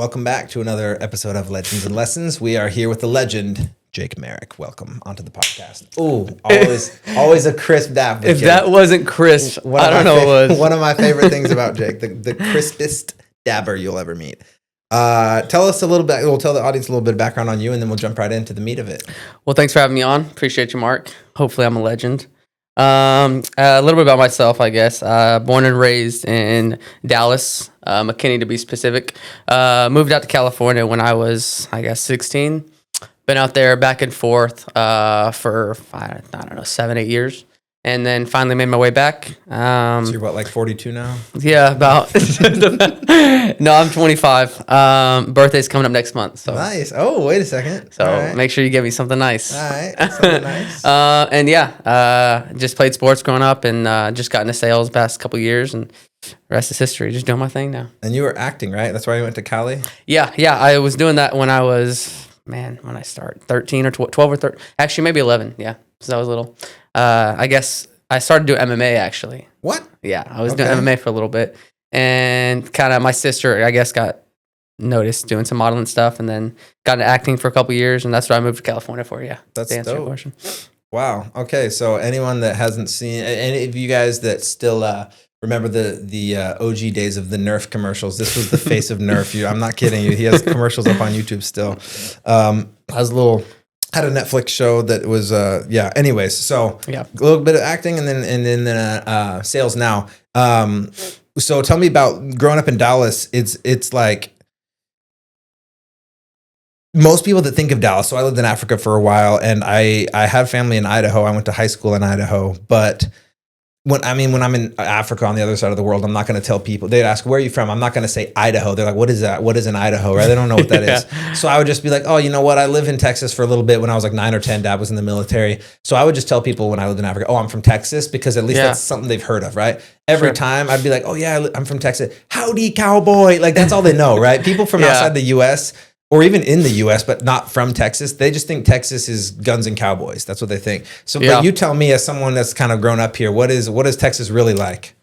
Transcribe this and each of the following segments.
Welcome back to another episode of Legends and Lessons. We are here with the legend, Jake Merrick. Welcome onto the podcast. Ooh, always a crisp dap. If Jake. That wasn't crisp, I don't know what was. One of my favorite things about Jake, the crispest dabber you'll ever meet. Tell us a little bit, we'll tell the audience a little bit of background on you, and then we'll jump right into the meat of it. Well, thanks for having me on. Appreciate you, Mark. Hopefully I'm a legend. A little bit about myself, I guess. Born and raised in Dallas, McKinney to be specific. Moved out to California when I was, 16. Been out there back and forth for, 7-8 years. And then finally made my way back. So you're what, like 42 now? Yeah, about. No, I'm 25. Birthday's coming up next month. So. Nice. Oh, wait a second. So make sure you give me something nice. All right. Something nice. Just played sports growing up and just got into sales past couple years, and the rest is history. Just doing my thing now. And you were acting, right? That's why you went to Cali? Yeah. I was doing that when I was, when I started, 13 or 12 or 13. Actually, maybe 11. Yeah. So I was little. I guess I started doing MMA actually. What? Yeah, I was doing MMA for a little bit, and kind of my sister, I guess, got noticed doing some modeling stuff, and then got into acting for a couple years, and that's what I moved to California for. Yeah, that's to answer your dope. question. Wow. Okay, so anyone that hasn't seen, any of you guys that still remember the OG days of the Nerf commercials, this was the face of Nerf. I'm not kidding you. He has commercials up on YouTube still. Had a Netflix show that was anyways, so a little bit of acting and then sales now. So tell me about growing up in Dallas. It's like most people that think of Dallas. So I lived in Africa for a while, and I have family in Idaho. I went to high school in Idaho, but when I'm in Africa on the other side of the world, I'm not going to tell people. They'd ask, where are you from? I'm not going to say Idaho. They're like, what is that? What is an Idaho? Right? They don't know what that is. So I would just be like, oh, you know what? I lived in Texas for a little bit when I was like 9 or 10. Dad was in the military. So I would just tell people when I lived in Africa, oh, I'm from Texas, because at least that's something they've heard of, right? Every time I'd be like, oh yeah, I'm from Texas. Howdy, cowboy. Like that's all they know, right? People from outside the U.S., or even in the U.S., but not from Texas, they just think Texas is guns and cowboys. That's what they think. So, but you tell me, as someone that's kind of grown up here, what is Texas really like?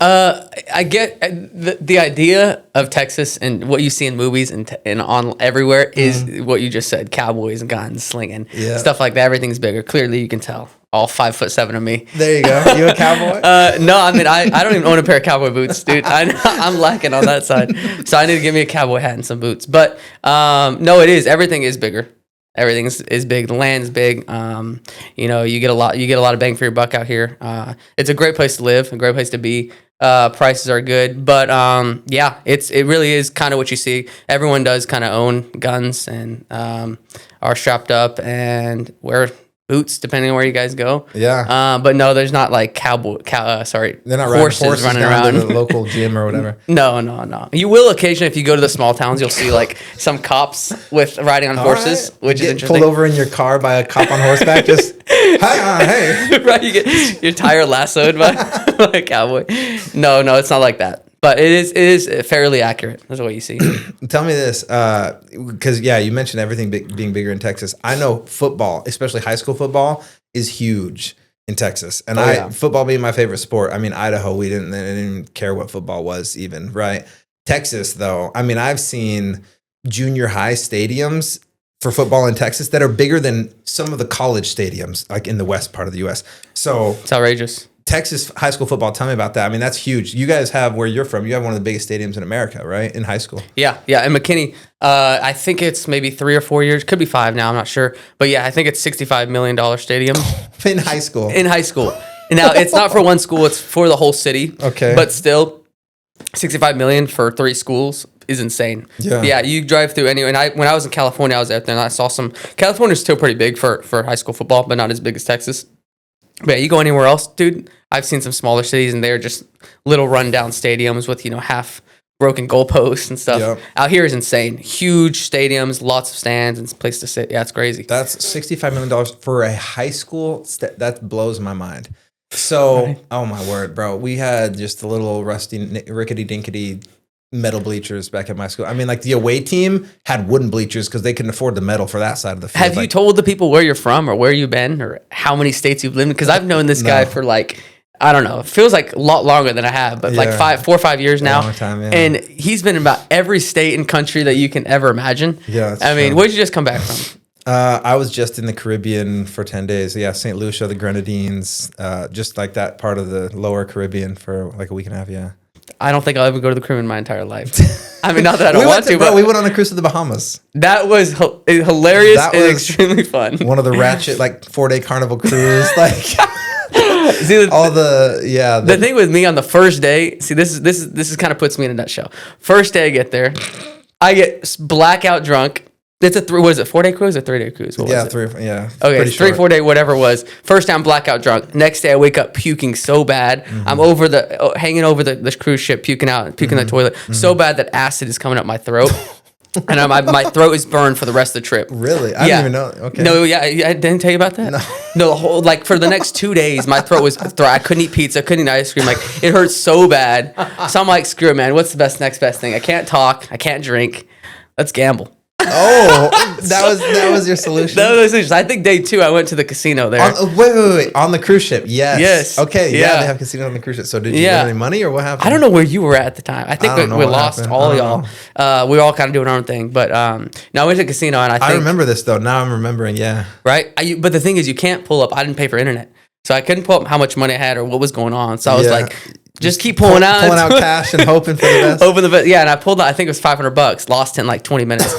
I get the idea of Texas, and what you see in movies and on everywhere is what you just said: cowboys and guns, slinging, stuff like that. Everything's bigger. Clearly, you can tell. All 5'7" of me. There you go. You a cowboy? No, I don't even own a pair of cowboy boots, dude. I'm lacking on that side. So I need to give me a cowboy hat and some boots. But no, it is. Everything is bigger. Everything is big. The land's big. You get a lot of bang for your buck out here. It's a great place to live, a great place to be. Prices are good, but it really is kind of what you see. Everyone does kind of own guns and are strapped up and wear boots depending on where you guys go. Yeah. But no, there's not like they're not horses running around to the local gym or whatever. No. You will occasionally, if you go to the small towns, you'll see like some cops with riding on horses, which is interesting. Pulled over in your car by a cop on horseback, just hey. Right, you get your tire lassoed by a cowboy. No, it's not like that. But it is fairly accurate. That's what you see. Tell me this, because you mentioned everything being bigger in Texas. I know football, especially high school football, is huge in Texas, and football being my favorite sport. I mean, Idaho, they didn't even care what football was, even, right? Texas, though, I mean, I've seen junior high stadiums for football in Texas that are bigger than some of the college stadiums, like in the west part of the U.S. So it's outrageous. Texas high school football, tell me about that. I mean, that's huge. You guys have, where you're from, you have one of the biggest stadiums in America, right? In high school. Yeah. In McKinney, I think it's maybe 3 or 4 years. Could be 5 now, I'm not sure. But yeah, I think it's $65 million stadium. In high school. Now, it's not for one school, it's for the whole city. Okay. But still, $65 million for 3 schools is insane. Yeah, you drive through anyway. And when I was in California, I was out there and I saw some. California's still pretty big for high school football, but not as big as Texas. But yeah, you go anywhere else, dude. I've seen some smaller cities, and they're just little rundown stadiums with half broken goalposts and stuff. Yep. Out here is insane. Huge stadiums, lots of stands, and place to sit. Yeah, it's crazy. That's $65 million for a high school. That blows my mind. So, Oh my word, bro. We had just a little rusty, rickety dinkety metal bleachers back at my school. I mean, like the away team had wooden bleachers because they couldn't afford the metal for that side of the field. Have you told the people where you're from or where you've been or how many states you've lived in? Because I've known this guy for like I don't know. It feels like a lot longer than I have, but like 4 or 5 years now. Long time, yeah. And he's been in about every state and country that you can ever imagine. Yeah, I mean, where'd you just come back from? I was just in the Caribbean for 10 days. Yeah, St. Lucia, the Grenadines, just like that part of the lower Caribbean for like a week and a half, yeah. I don't think I'll ever go to the Caribbean my entire life. I mean, not that I don't want to, bro, but we went on a cruise to the Bahamas. that was hilarious and extremely fun. One of the ratchet, like 4-day carnival cruise, like... See, the thing with me on the first day, see, this is kind of puts me in a nutshell. First day I get there, I get blackout drunk. It's a 4-day cruise or 3-day cruise? What was it? 3, yeah. Okay, 3-4 day, whatever it was. First time blackout drunk. Next day I wake up puking so bad. I'm hanging over the cruise ship, puking the toilet so bad that acid is coming up my throat. And my throat is burned for the rest of the trip. Really? I didn't even know. Okay. No, yeah, I didn't tell you about that. No, the whole for the next 2 days, my throat was. I couldn't eat pizza, couldn't eat ice cream. Like it hurt so bad. So I'm like, screw it, man. What's the next best thing? I can't talk. I can't drink. Let's gamble. Oh, that was your solution. That was my solution. I think day 2, I went to the casino there. Wait. On the cruise ship, yes. Yes. Okay, yeah, they have casinos on the cruise ship. So did you win any money or what happened? I don't know where you were at the time. I think we lost happened. all y'all. We were all kind of doing our own thing. But no, I went to the casino and I remember this though. Now I'm remembering, yeah. Right? But the thing is, you can't pull up. I didn't pay for internet. So I couldn't pull up how much money I had or what was going on. So I was like... Just keep pulling out cash and hoping for the best. Hoping the best. Yeah, and I pulled out. I think it was $500. Lost it in like 20 minutes.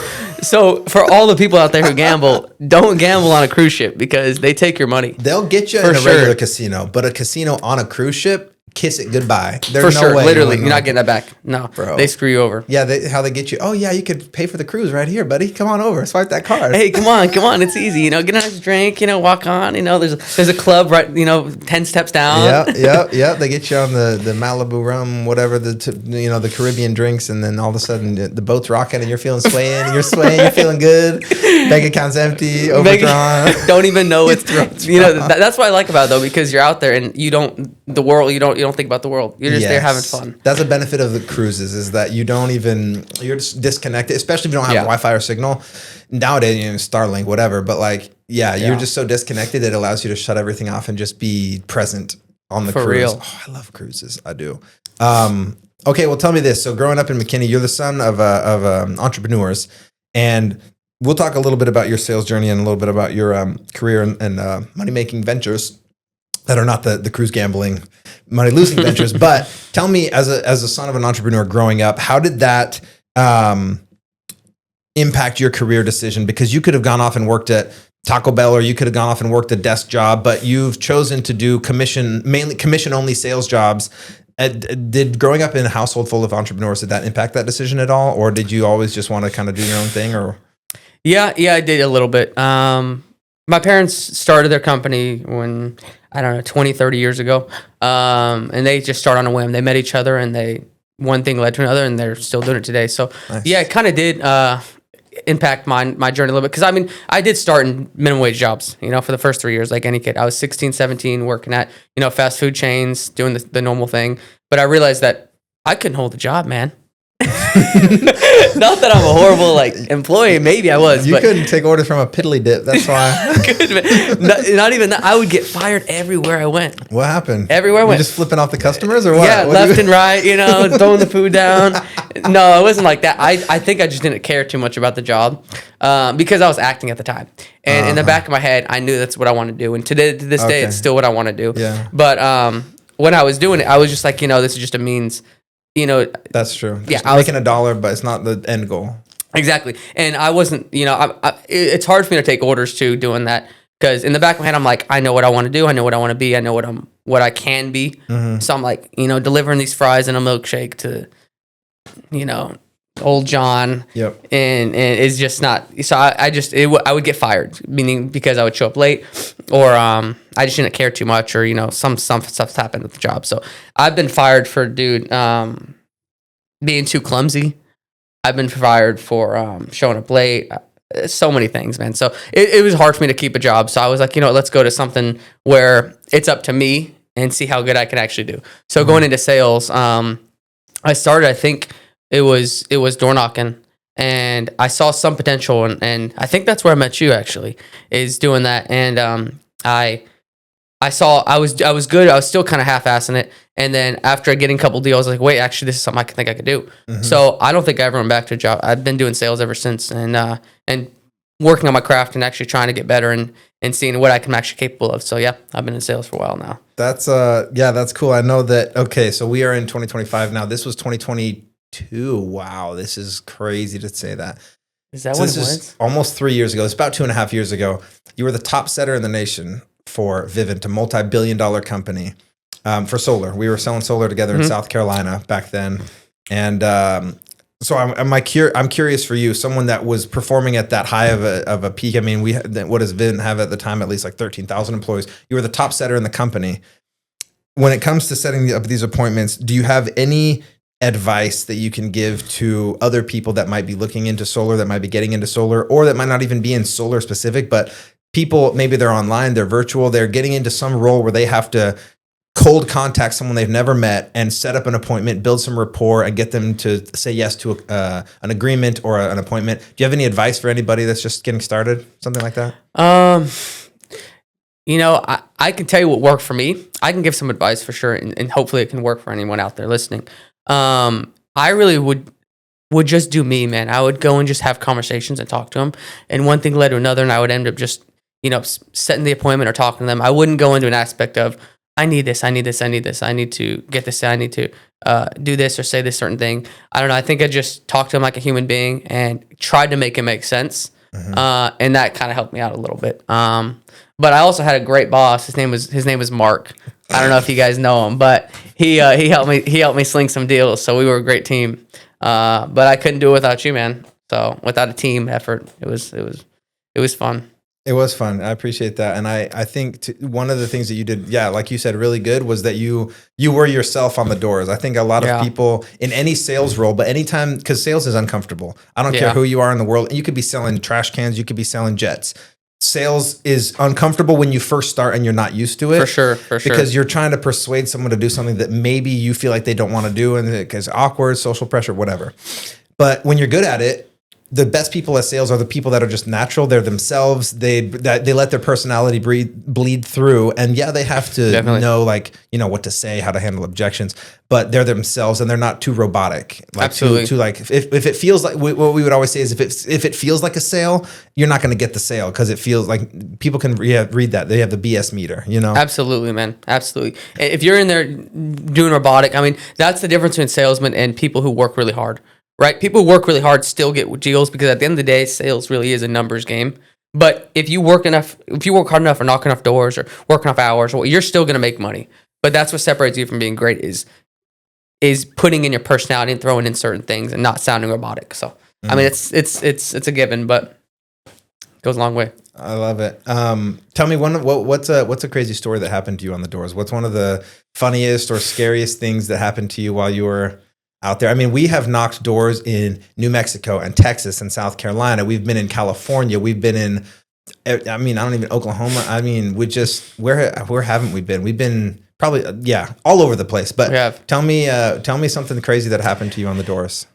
So for all the people out there who gamble, don't gamble on a cruise ship because they take your money. They'll get you in a regular casino, but a casino on a cruise ship, kiss it goodbye. There's no way. Literally, you're not getting that back. No, bro. They screw you over. Yeah, how they get you. Oh yeah, you could pay for the cruise right here, buddy. Come on over, swipe that card. Hey, come on, it's easy. Get a nice drink. Walk on. There's a club right. 10 steps down. Yeah. They get you on the Malibu rum, whatever the Caribbean drinks, and then all of a sudden the boat's rocking and you're feeling swaying. You're swaying. You're feeling good. Bank account's empty, overdrawn. Don't even know it's. That's what I like about it though, because you're out there and you don't think about the world. You're just there having fun. That's a benefit of the cruises is that you're just disconnected, especially if you don't have Wi-Fi or signal. Nowadays, Starlink, whatever. But you're just so disconnected. It allows you to shut everything off and just be present on the cruise. Real. Oh, I love cruises. I do. Okay, well, tell me this. So growing up in McKinney, you're the son of entrepreneurs, and we'll talk a little bit about your sales journey and a little bit about your career and money-making ventures that are not the cruise gambling money losing ventures. But tell me, as a son of an entrepreneur growing up, how did that impact your career decision? Because you could have gone off and worked at Taco Bell, or you could have gone off and worked a desk job, but you've chosen to do mainly commission only sales jobs. Did growing up in a household full of entrepreneurs, did that impact that decision at all? Or did you always just want to kind of do your own thing? Or Yeah, I did a little bit. My parents started their company when, I don't know, 20, 30 years ago. And they just started on a whim. They met each other and one thing led to another, and they're still doing it today. So nice. Yeah, it kind of did impact my journey a little bit. Cause I did start in minimum wage jobs, for the first 3 years, like any kid. I was 16, 17 working at, fast food chains, doing the normal thing. But I realized that I couldn't hold a job, man. Not that I'm a horrible employee. Maybe I was. You couldn't take orders from a piddly dip. That's why. Not even that. I would get fired everywhere I went. What happened? Everywhere I went. Just flipping off the customers or what? Yeah, left and right. Throwing the food down. No, it wasn't like that. I think I just didn't care too much about the job because I was acting at the time, and in the back of my head, I knew that's what I wanted to do. And to this day, it's still what I want to do. Yeah. But when I was doing it, I was just like, this is just a means. That's true. Just making $1, but it's not the end goal. Exactly. And I wasn't, it's hard for me to take orders too doing that, because in the back of my head, I'm like, I know what I want to do. I know what I want to be. I know what I can be. Mm-hmm. So I'm like, delivering these fries and a milkshake to, old John. Yep. And it's just not, so I would get fired, meaning because I would show up late, or I just didn't care too much, or some stuff's happened with the job. So I've been fired for being too clumsy. I've been fired for showing up late. So many things, man. So it was hard for me to keep a job. So I was like, let's go to something where it's up to me and see how good I can actually do. So going into sales, I started, I think it was door knocking, and I saw some potential, and I think that's where I met you actually, is doing that. And I I was good. I was still kind of half-assing it. And then after getting a couple deals, I was like, wait, actually, this is something I think I could do. So I don't think I ever went back to a job. I've been doing sales ever since, and working on my craft and actually trying to get better and seeing what I can actually capable of. So yeah, I've been in sales for a while now. That's that's cool. I know that. Okay, so we are in 2025 now. This was 2022. Wow, this is crazy to say that. Is that So what this it is was? almost 3 years ago. It's about 2.5 years ago. You were the top setter in the nation for Vivint, a multi-billion-dollar company for solar. We were selling solar together in South Carolina back then, and so I'm curious for you, someone that was performing at that high of a peak. I mean, what does Vivint have at the time? At least like 13,000 employees. You were the top setter in the company. When it comes to setting up these appointments, do you have any advice that you can give to other people that might be looking into solar, that might be getting into solar, or that might not even be in solar specific, but people, maybe they're online, they're virtual, they're getting into some role where they have to cold contact someone they've never met and set up an appointment, build some rapport, and get them to say yes to an agreement or an appointment. Do you have any advice for anybody that's just getting started? Something like that? I can tell you what worked for me. I can give some advice for sure, and hopefully it can work for anyone out there listening. I really would just do me, man. I would go and just have conversations and talk to them. And one thing led to another, and I would end up just, setting the appointment or talking to them. I wouldn't go into an aspect of, I need this, I need this, I need this, I need to get this, I need to do this or say this certain thing. I don't know. I think I just talked to him like a human being and tried to make it make sense. And that kind of helped me out a little bit. But I also had a great boss. His name was Mark. I don't know if you guys know him, but he helped me sling some deals. So we were a great team. But I couldn't do it without you, man. So without a team effort, it was fun. It was fun. I appreciate that. And I think one of the things that you did, like you said, really good was that you were yourself on the doors. I think a lot of people in any sales role, but anytime, because sales is uncomfortable. I don't care who you are in the world. You could be selling trash cans. You could be selling jets. Sales is uncomfortable when you first start and you're not used to it. For sure. Because you're trying to persuade someone to do something that maybe you feel like they don't want to do, and it's awkward, social pressure, whatever. But when you're good at it, the best people at sales are the people that are just natural. They're themselves. They let their personality bleed through. And they have to know what to say, how to handle objections, but they're themselves and they're not too robotic. Absolutely. If it feels like what we would always say is if it feels like a sale, you're not going to get the sale because it feels like people can read that. They have the BS meter, Absolutely, man. Absolutely. If you're in there doing robotic, I mean, that's the difference between salesmen and people who work really hard. Right? People who work really hard still get deals because at the end of the day, sales really is a numbers game. But if you work hard enough or knock enough doors or work enough hours, you're still going to make money. But that's what separates you from being great is putting in your personality and throwing in certain things and not sounding robotic. So, I mean, it's a given, but it goes a long way. I love it. Tell me what's a crazy story that happened to you on the doors? What's one of the funniest or scariest things that happened to you while you were out there? I mean, we have knocked doors in New Mexico and Texas and South Carolina. We've been in California. We've been in, Oklahoma. I mean, where haven't we been? We've been probably, all over the place. But tell me something crazy that happened to you on the doors.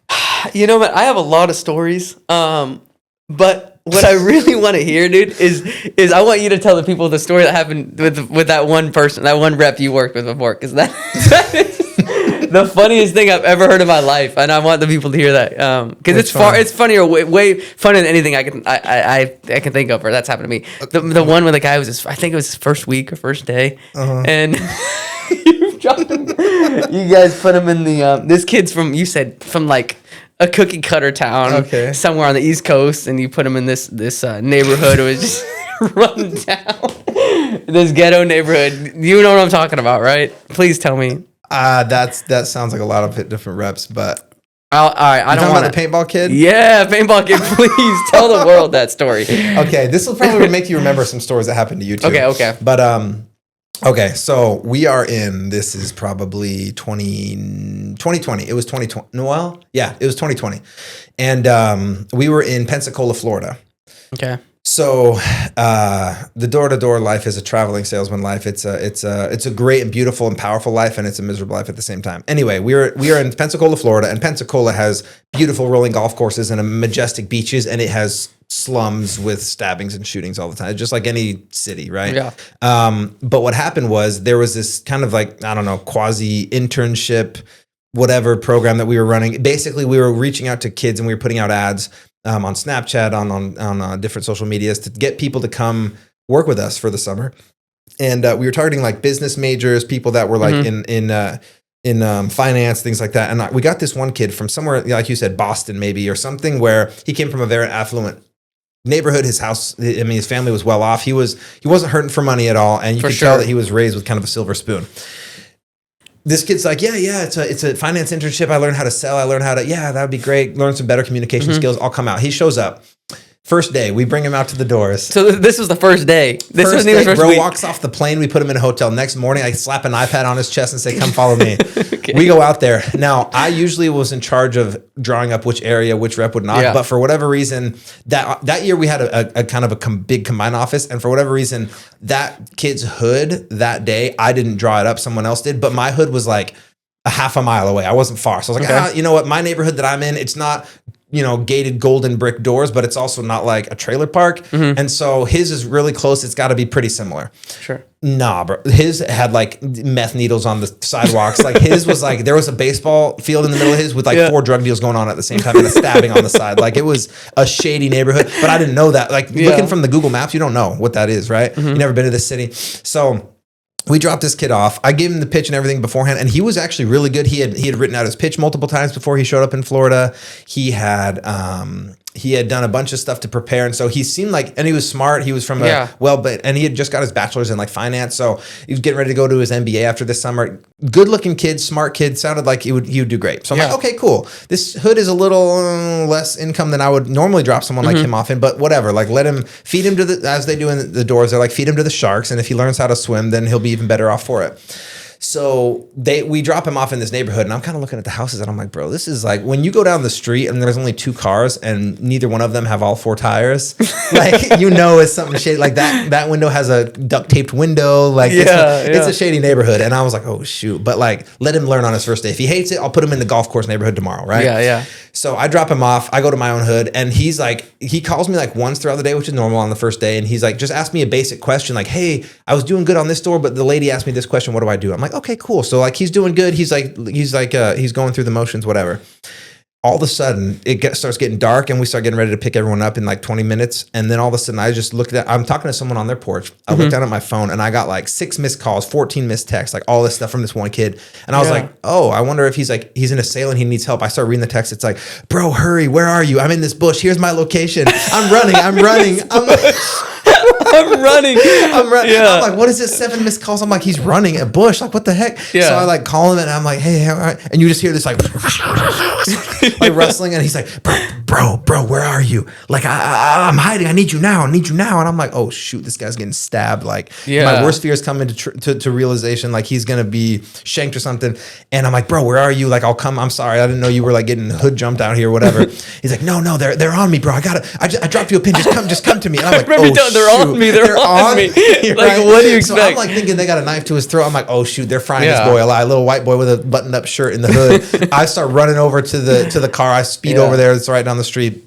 Man, I have a lot of stories. But what I really want to hear, dude, is I want you to tell the people the story that happened with that one person, that one rep you worked with before, because that is the funniest thing I've ever heard in my life, and I want the people to hear that because it's funnier, way funnier than anything I can think of, or that's happened to me. The one where the guy was I think it was his first week or first day, and you dropped him. You guys put him in the this kid's from like a cookie cutter town, somewhere on the East Coast, and you put him in this neighborhood. It was just running down this ghetto neighborhood. You know what I'm talking about, right? Please tell me. That sounds like a lot of different reps, but all right. I don't want the paintball kid. Yeah, paintball kid. Please tell the world that story. Okay, this will probably make you remember some stories that happened to you too. Okay. But okay, so we are in. This is probably 2020. It was 2020. Well, yeah, it was 2020, and we were in Pensacola, Florida. Okay. So the door-to-door life is a traveling salesman life. It's a great and beautiful and powerful life, and it's a miserable life at the same time. Anyway, we are in Pensacola, Florida, and Pensacola has beautiful rolling golf courses and majestic beaches, and it has slums with stabbings and shootings all the time, just like any city, right? Yeah. But what happened was there was this kind of like, I don't know, quasi internship, whatever program that we were running. Basically, we were reaching out to kids and we were putting out ads on Snapchat, on different social medias to get people to come work with us for the summer. And we were targeting like business majors, people that were like in finance, things like that. And we got this one kid from somewhere, like you said, Boston maybe, or something, where he came from a very affluent neighborhood. His house, I mean, his family was well off. He wasn't hurting for money at all. And you could tell that he was raised with kind of a silver spoon. This kid's like, yeah, it's a finance internship. I learned how to sell. I learned how to, that would be great. Learn some better communication skills. I'll come out. He shows up. First day, we bring him out to the doors. So this was the first day. This first wasn't even day, first bro week. walks off the plane. We put him in a hotel. Next morning, I slap an iPad on his chest and say, come follow me. Okay. We go out there. Now, I usually was in charge of drawing up which area, which rep would knock. Yeah. But for whatever reason, that year we had a kind of a big combined office. And for whatever reason, that kid's hood that day, I didn't draw it up. Someone else did. But my hood was like a half a mile away. I wasn't far. So I was like, you know what? My neighborhood that I'm in, it's not, gated golden brick doors, but it's also not like a trailer park. And so his is really close. It's got to be pretty similar. Sure. Nah, bro. His had like meth needles on the sidewalks. Like his was like, there was a baseball field in the middle of his with like 4 drug deals going on at the same time and a stabbing on the side. Like it was a shady neighborhood, but I didn't know that. Like looking from the Google Maps, you don't know what that is, right? You never been to this city. So we dropped this kid off. I gave him the pitch and everything beforehand, and he was actually really good. He had written out his pitch multiple times before he showed up in Florida. He had done a bunch of stuff to prepare, and so he seemed like, and he was smart. He was from and he had just got his bachelor's in like finance, so he was getting ready to go to his MBA after this summer. Good looking kid, smart kid, sounded like he would do great. So I'm like, okay, cool. This hood is a little less income than I would normally drop someone like him off in, but whatever. Like let him feed him to as they do in the doors. They're like, feed him to the sharks, and if he learns how to swim, then he'll be even better off for it. So we drop him off in this neighborhood, and I'm kind of looking at the houses, and I'm like, bro, this is like when you go down the street and there's only 2 cars and neither one of them have all 4 tires. Like it's something shady. Like that window has a duct taped window. Like it's a shady neighborhood. And I was like, oh shoot. But like let him learn on his first day. If he hates it, I'll put him in the golf course neighborhood tomorrow, right? Yeah. So I drop him off. I go to my own hood, and he's like, he calls me like once throughout the day, which is normal on the first day. And he's like, just ask me a basic question, like, hey, I was doing good on this door, but the lady asked me this question. What do I do? I'm like, okay, cool. So like he's doing good. He's going through the motions, whatever. All of a sudden, starts getting dark, and we start getting ready to pick everyone up in like 20 minutes. And then all of a sudden, I just looked at, I'm talking to someone on their porch. I looked down at my phone, and I got like 6 missed calls, 14 missed texts, like all this stuff from this one kid. And I was like, oh, I wonder if he's in a sale and he needs help. I start reading the text. It's like, bro, hurry. Where are you? I'm in this bush. Here's my location. I'm running. I'm running. I'm running. Yeah. I'm like, what is this? 7 missed calls. I'm like, he's running a bush. Like, what the heck? Yeah. So I like call him, and I'm like, hey, all right. And you just hear this like, like rustling, and he's like, bro, where are you? Like, I'm hiding. I need you now. And I'm like, oh shoot, this guy's getting stabbed. Like, my worst fears come into realization. Like, he's gonna be shanked or something. And I'm like, bro, where are you? Like, I'll come. I'm sorry, I didn't know you were like getting hood jumped out here, or whatever. He's like, no, they're on me, bro. I dropped you a pin. Just come to me. And I'm like, oh, they're on me. They're on me. Like, right? What do you expect? So I'm like thinking they got a knife to his throat. I'm like, oh shoot, they're frying this boy alive. A little white boy with a buttoned up shirt in the hood. I start running over to the car. I speed over there. It's right down the street.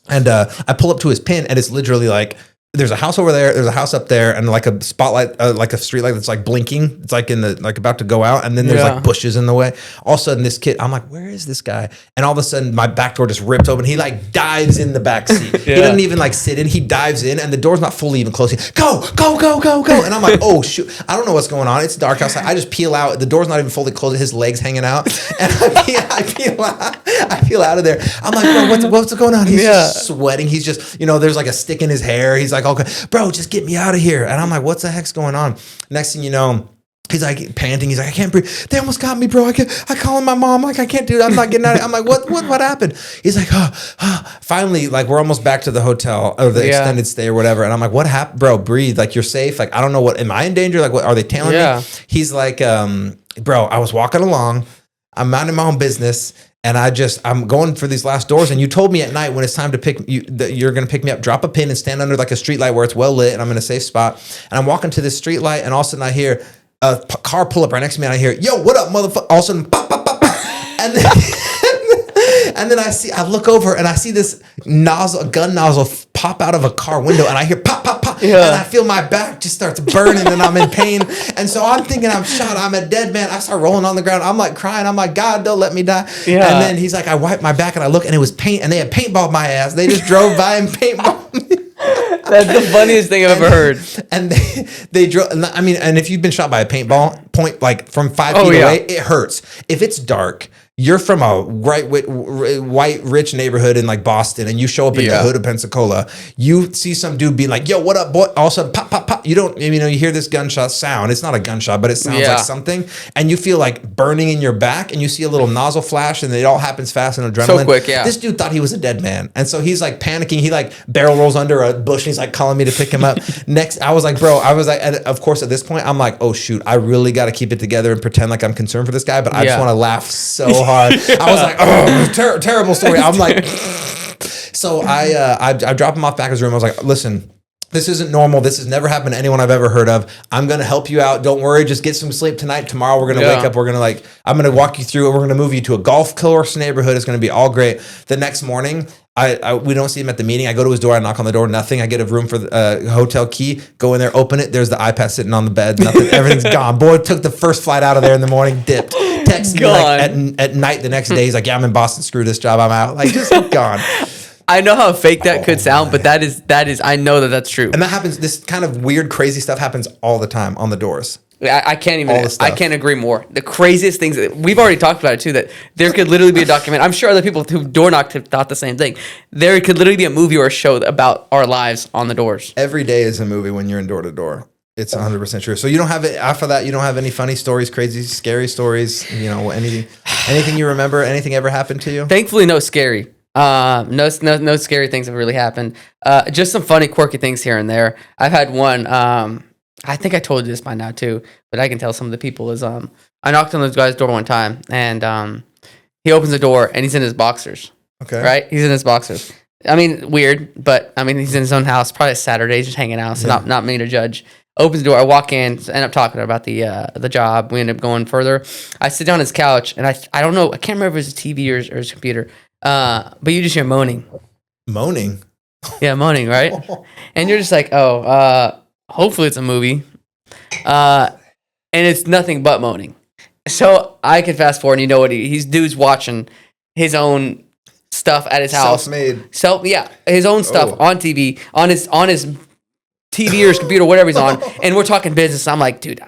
And I pull up to his pin, and it's literally like, there's a house over there, there's a house up there, and like a spotlight, like a street light that's like blinking. It's like about to go out, and then there's like bushes in the way. All of a sudden, this kid, I'm like, where is this guy? And all of a sudden, my back door just rips open. He like dives in the back seat. He doesn't even like sit in. He dives in, and the door's not fully even closing. Go! And I'm like, oh shoot, I don't know what's going on. It's dark outside. I just peel out. The door's not even fully closed. His legs hanging out, and I peel out of there. I'm like, bro, what's going on? He's just sweating. He's just, there's like a stick in his hair. He's like, okay, bro, just get me out of here. And I'm like, what's the heck's going on? Next thing you know, he's like panting. He's like, I can't breathe. They almost got me, bro. I calling my mom. Like, I can't do it. I'm not getting out of it. I'm like, what happened? He's like, finally, like, we're almost back to the hotel or the extended stay or whatever. And I'm like, what happened? Bro, breathe. Like, you're safe. Like, I don't know am I in danger? Like, what are they telling me? He's like, bro, I was walking along. I'm minding my own business. And I'm going for these last doors. And you told me at night when it's time to pick you, that you're going to pick me up, drop a pin and stand under like a street light where it's well lit and I'm in a safe spot. And I'm walking to this street light, and all of a sudden I hear a car pull up right next to me, and I hear, yo, what up, motherfucker? All of a sudden, pop, pop, pop, pop. And then, and then I look over, and I see this gun nozzle pop out of a car window, and I hear pop, pop, pop, Yeah. and I feel my back just starts burning, and I'm in pain. And so I'm thinking I'm shot. I'm a dead man. I start rolling on the ground. I'm like crying. I'm like, God, don't let me die. Yeah. And then he's like, I wipe my back, and I look, and it was paint, and they had paintballed my ass. They just drove by and paintballed me. That's the funniest thing I've ever heard. And they drove. I mean, and if you've been shot by a paintball point, like from 5 feet yeah. away, it hurts. If it's dark, you're from a white rich neighborhood in like Boston, and you show up in the hood of Pensacola, you see some dude being like, yo, what up, boy? All of a sudden, pop, pop, pop. You don't, you know, you hear this gunshot sound. It's not a gunshot, but it sounds like something. And you feel like burning in your back, and you see a little nozzle flash, and it all happens fast and adrenaline. So quick, yeah. This dude thought he was a dead man. And so he's like panicking. He like barrel rolls under a bush, and he's like calling me to pick him up. Next, I was like, and of course, at this point, I'm like, oh shoot, I really got to keep it together and pretend like I'm concerned for this guy, but I just want to laugh so hard. I was like, oh, terrible story. I'm like, so I dropped him off back in his room. I was like, listen, this isn't normal. This has never happened to anyone I've ever heard of. I'm going to help you out. Don't worry. Just get some sleep tonight. Tomorrow we're going to wake up. We're going to I'm going to walk you through it. We're going to move you to a golf course neighborhood. It's going to be all great. The next morning, we don't see him at the meeting. I go to his door. I knock on the door. Nothing. I get a room for the hotel key. Go in there. Open it. There's the iPad sitting on the bed. Nothing. Everything's gone. Boy took the first flight out of there in the morning. Dipped. Texted me like at night the next day. He's like, yeah, I'm in Boston. Screw this job. I'm out. Like, just gone. I know how fake that could sound, but that is, I know that that's true. And that happens. This kind of weird, crazy stuff happens all the time on the doors. I can't even, I can't agree more. The craziest things, we've already talked about it too, that there could literally be a document. I'm sure other people who door knocked have thought the same thing. There could literally be a movie or a show about our lives on the doors. Every day is a movie when you're in door to door. It's 100% true. So you don't have it after that. You don't have any funny stories, crazy, scary stories, you know, anything you remember, anything ever happened to you? Thankfully, no scary. No scary things have really happened. Just some funny, quirky things here and there. I've had one. I think I told you this by now too, but I can tell some of the people is. I knocked on this guy's door one time, and he opens the door and he's in his boxers. Okay. Right? He's in his boxers. I mean, weird, but I mean, he's in his own house. Probably a Saturday, just hanging out. So not me to judge. Opens the door. I walk in. End up talking about the job. We end up going further. I sit down on his couch, and I don't know. I can't remember if it was a TV or his computer. But you just hear moaning. Moaning? Yeah, moaning, right? And you're just like, hopefully it's a movie. And it's nothing but moaning. So I can fast forward, and you know what? He's dude's watching his own stuff at his house. Self-made. His own stuff on TV, on his TV or his computer, whatever he's on. And we're talking business. I'm like, dude,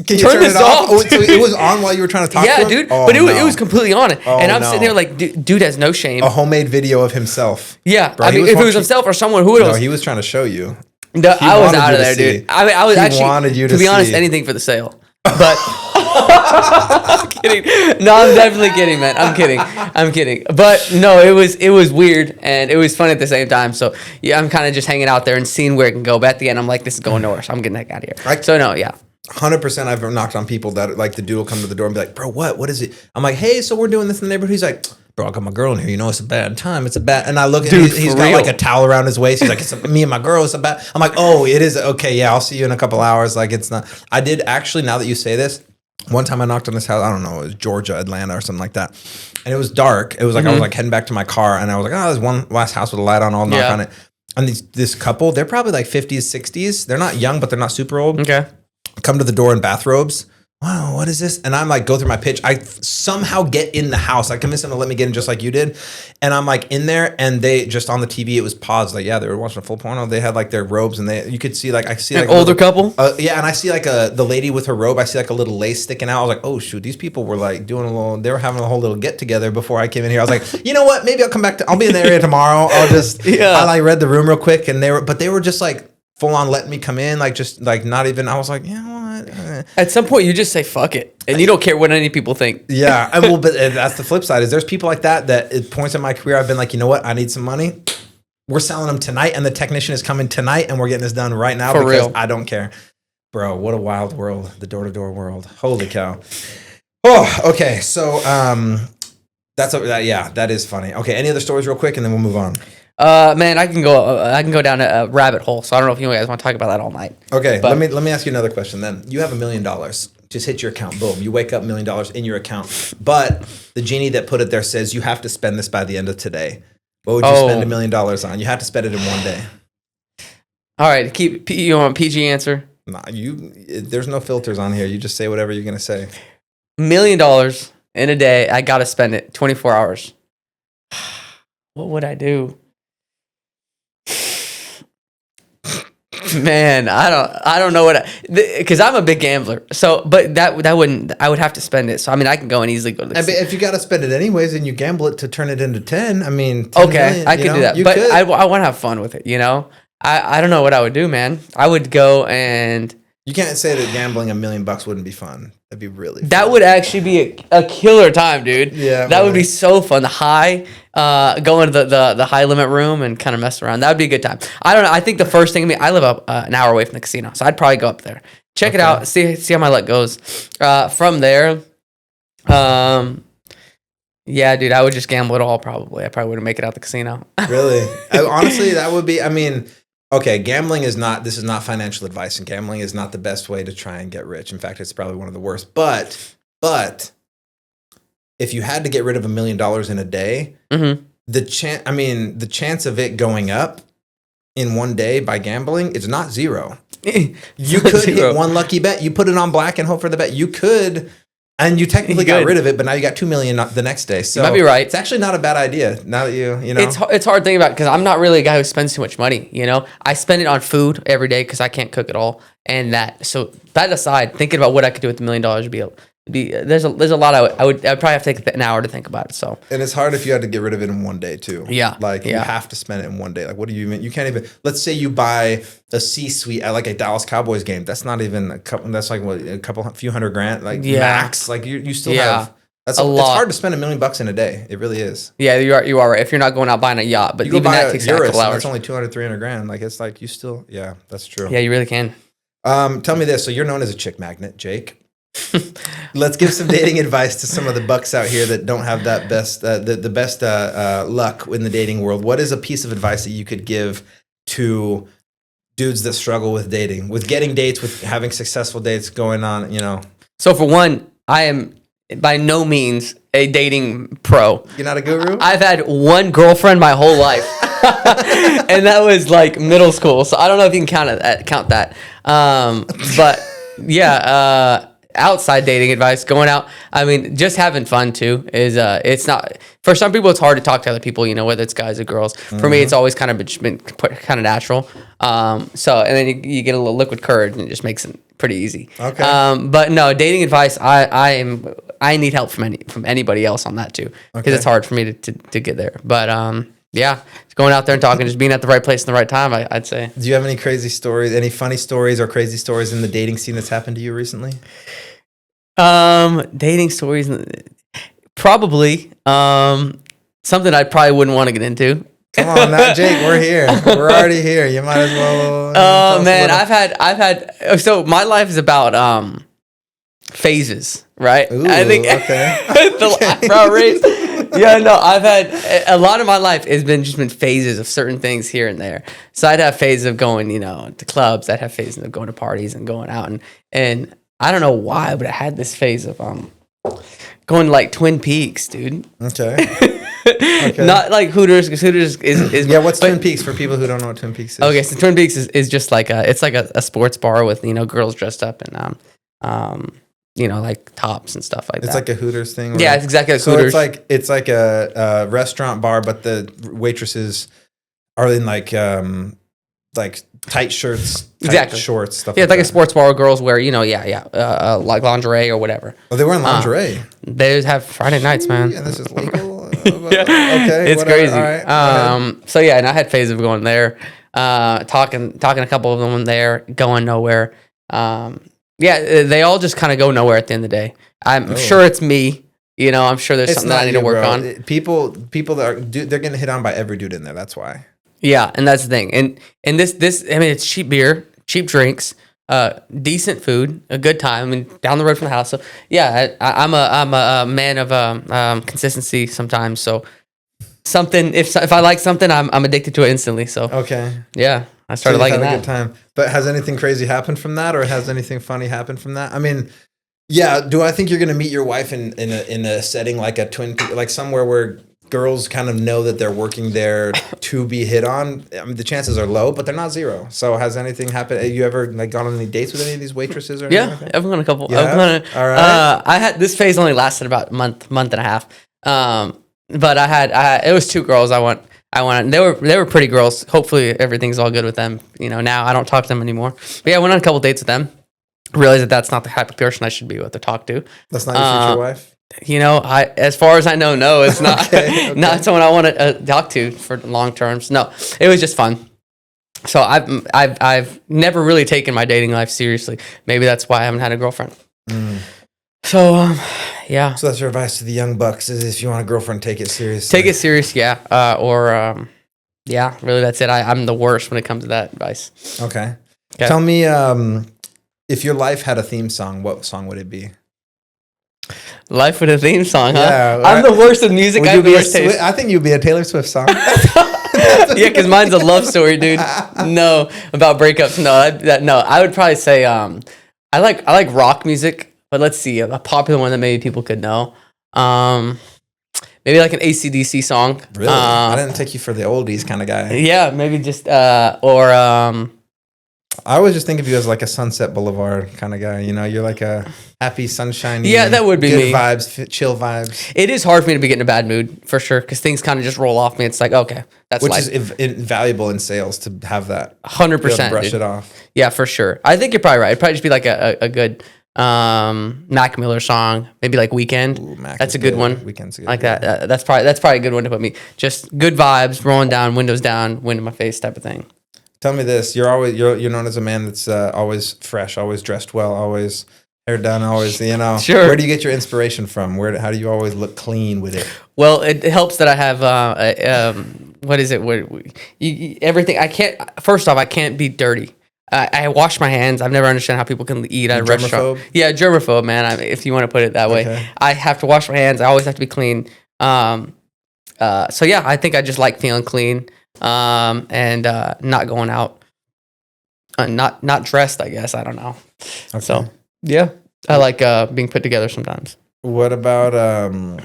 can you turn this off? Oh, so it was on while you were trying to talk to him? Yeah, dude. But it was completely on. And I'm sitting there like, dude has no shame. A homemade video of himself. Yeah. Bro, I mean, if it was himself or someone, who knows? No, he was trying to show you. No, I was out of there, dude. I mean, I was actually, wanted you to be honest, anything for the sale. But I'm kidding. No, I'm definitely kidding, man. I'm kidding. But no, it was weird and it was fun at the same time. So yeah, I'm kind of just hanging out there and seeing where it can go. But at the end, I'm like, this is going nowhere. So I'm getting the heck out of here. So no, yeah. 100% I've knocked on people that like the dude will come to the door and be like, bro, what is it? I'm like, hey, so we're doing this in the neighborhood. He's like, bro, I got my girl in here. You know, it's a bad time. It's a bad. And I look at him. He's got like a towel around his waist. He's like, it's me and my girl. It's a bad. I'm like, oh, it is. Okay. Yeah. I'll see you in a couple hours. Like it's not. I did actually, now that you say this, one time I knocked on this house. I don't know. It was Georgia, Atlanta or something like that. And it was dark. It was like, I was like heading back to my car and I was like, oh, there's one last house with a light on. I'll knock on it. And this couple, they're probably like 50s, 60s. They're not young, but they're not super old. Okay. Come to the door in bathrobes. Wow, what is this? And I'm like, go through my pitch. I somehow get in the house. I convinced them to let me get in just like you did. And I'm like in there and they just on the TV, it was paused. Like, yeah, they were watching a full porno. They had like their robes and you could see like, I see like an older couple. Yeah. And I see like the lady with her robe. I see like a little lace sticking out. I was like, oh shoot, these people were like they were having a whole little get together before I came in here. I was like, you know what? Maybe I'll come back I'll be in the area tomorrow. I'll just, I like read the room real quick and they were just like, full on letting me come in, like just like not even. I was like, you know what? At some point, you just say fuck it, and you don't care what any people think. Yeah, but that's the flip side. Is there's people like that at points in my career I've been like, you know what? I need some money. We're selling them tonight, and the technician is coming tonight, and we're getting this done right now because real. I don't care, bro. What a wild world, the door to door world. Holy cow! Oh, okay. So that is funny. Okay, any other stories real quick, and then we'll move on. Man, I can go down a rabbit hole. So I don't know if you guys want to talk about that all night. Okay, but let me ask you another question then. You have $1 million. Just hit your account. Boom. You wake up $1 million in your account. But the genie that put it there says you have to spend this by the end of today. What would you spend $1 million on? You have to spend it in one day. All right, you want a PG answer? Nah, there's no filters on here. You just say whatever you're gonna say. $1 million in a day. I gotta spend it 24 hours. What would I do? Man, I don't know because I'm a big gambler. So, but that wouldn't. I would have to spend it. So, I mean, I can go and easily go to. If you got to spend it anyways, and you gamble it to turn it into 10, I mean, 10 million, I could do that. But I want to have fun with it. You know, I don't know what I would do, man. I would go and. You can't say that gambling $1 million wouldn't be fun. That'd be really fun. That would actually be a killer time, dude. Yeah, that would be so fun. The high, go into the high limit room and kind of mess around. That would be a good time. I don't know. I think the first thing, I live up an hour away from the casino, so I'd probably go up there, check it out, see how my luck goes. From there, yeah, dude, I would just gamble it all. Probably, I probably wouldn't make it out the casino. Really? Honestly, that would be. I mean. Okay, gambling is not financial advice, and gambling is not the best way to try and get rich. In fact, it's probably one of the worst. But if you had to get rid of $1 million in a day, the chance of it going up in one day by gambling is not zero. You could hit one lucky bet. You put it on black and hope for the bet. You could. And you technically got rid of it, but now you got $2 million the next day. So you might be right. It's actually not a bad idea. Now that you know, it's hard thinking about because I'm not really a guy who spends too much money. You know, I spend it on food every day because I can't cook at all. And that aside, thinking about what I could do with $1 million would be there's a lot. I'd probably have to take an hour to think about it. So and it's hard if you had to get rid of it in one day too. Yeah, you have to spend it in one day. Like, what do you mean? You can't even. Let's say you buy a C-suite at like a Dallas Cowboys game. That's not even a couple. That's like a few $100,000, like max. Like you still have. That's a lot. It's hard to spend $1 million in a day. It really is. Yeah, you are right. If you're not going out buying a yacht, but even that takes a couple hours. It's only $200,000-$300,000. Like it's like you still. Yeah, that's true. Yeah, you really can. Tell me this. So you're known as a chick magnet, Jake. Let's give some dating advice to some of the bucks out here that don't have that best the best luck in the dating world. What is a piece of advice that you could give to dudes that struggle with dating, with getting dates, with having successful dates going on, you know? So for one, I am by no means a dating pro. You're not a guru? I've had one girlfriend my whole life. And that was like middle school. So I don't know if you can count that. But yeah, outside dating advice, going out, I mean, just having fun too is it's not, for some people it's hard to talk to other people, you know, whether it's guys or girls. For me, it's always kind of natural. So and then you get a little liquid courage and it just makes it pretty easy. Okay. But no, dating advice, I need help from anybody else on that too, because it's hard for me to get there. But yeah, just going out there and talking, just being at the right place in the right time, I'd say. Do you have any crazy stories, any funny stories or crazy stories in the dating scene that's happened to you recently? Dating stories, probably. Something I probably wouldn't want to get into. Come on, now, Jake, we're here. We're already here. You might as well. Oh man, I've had. So my life is about phases, right? Ooh, I think the eyebrow raise. Yeah, no, I've had a lot of my life has been phases of certain things here and there. So I'd have phases of going, you know, to clubs. I'd have phases of going to parties and going out and I don't know why, but I had this phase of going to like Twin Peaks, dude. Okay. Not like Hooters, because Hooters is yeah. What's Twin Peaks for people who don't know what Twin Peaks is? Okay, so Twin Peaks is just like it's like a sports bar with, you know, girls dressed up and you know, like tops and stuff like that. It's like a Hooters thing. Yeah, it's exactly like so Hooters. It's like a restaurant bar, but the waitresses are in like tight shirts, exactly shorts, stuff. Yeah, like it's like that. a sports bar where girls wear, you know, like lingerie or whatever. Oh, they wear lingerie. They have Friday nights, man. Yeah, this is legal. Yeah. Okay, it's whatever. crazy. All right, so yeah, and I had phases of going there, talking a couple of them there, going nowhere. Yeah, they all just kind of go nowhere at the end of the day. I'm sure it's me. You know, I'm sure there's something that I need to work on. People that they're getting hit on by every dude in there. That's why. Yeah, and that's the thing. And this I mean, it's cheap beer, cheap drinks, decent food, a good time. I mean, down the road from the house. So yeah, I'm a man of consistency sometimes. So something if I like something, I'm addicted to it instantly. So okay, yeah, I started liking that. A good time. But has anything crazy happened from that, or has anything funny happened from that? I mean, yeah. Do I think you're gonna meet your wife in a setting like a Twin Peaks, like somewhere where girls kind of know that they're working there to be hit on? I mean, the chances are low, but they're not zero. So has anything happened? Have you ever like gone on any dates with any of these waitresses or anything? Yeah, Like that? I've gone a couple. Yeah? All right. I had this phase only lasted about a month and a half. But I had it was 2 girls I went. They were pretty girls. Hopefully everything's all good with them. You know, now I don't talk to them anymore. But yeah, I went on a couple dates with them. Realized that that's not the type of person I should be with to talk to. That's not your future wife? You know, as far as I know, no, it's not. Okay. Not someone I want to talk to for long terms. No, it was just fun. So I've never really taken my dating life seriously. Maybe that's why I haven't had a girlfriend. So yeah. So that's your advice to the young bucks: is if you want a girlfriend, take it seriously. Take it serious, yeah. Yeah. Really, that's it. I'm the worst when it comes to that advice. Okay. Tell me, if your life had a theme song, what song would it be? Life with a theme song, huh? Yeah, I'm the worst with music. I have the worst taste. I think you'd be a Taylor Swift song. Yeah, because mine's a love story, dude. No, about breakups. No, no. I would probably say I like rock music, but let's see a popular one that maybe people could know. Maybe like an AC/DC song. Really? I didn't take you for the oldies kind of guy. Yeah, maybe just I always just think of you as like a Sunset Boulevard kind of guy. You know, you're like a happy, sunshiny. Yeah, that would be good me. Vibes, chill vibes. It is hard for me to be getting in a bad mood for sure because things kind of just roll off me. It's like, okay, that's Which life. is invaluable in sales to have that. 100%. Brush it off. Yeah, for sure. I think you're probably right. It'd probably just be like a good Mac Miller song, maybe like Weekend. Ooh, that's a good one. Weekend's good. Like that. That's probably a good one to put me. Just good vibes, rolling down, windows down, wind in my face type of thing. Tell me this: you're known as a man that's always fresh, always dressed well, always hair done, always Sure. Where do you get your inspiration from? How do you always look clean with it? Well, it helps that I have what is it? Everything. I can't. First off, I can't be dirty. I wash my hands. I've never understood how people can eat at a restaurant. Yeah, germaphobe, man. If you want to put it that way, Okay. I have to wash my hands. I always have to be clean. So yeah, I think I just like feeling clean. And not going out, not dressed, I guess. I don't know. Okay. So yeah, I like being put together sometimes. What about and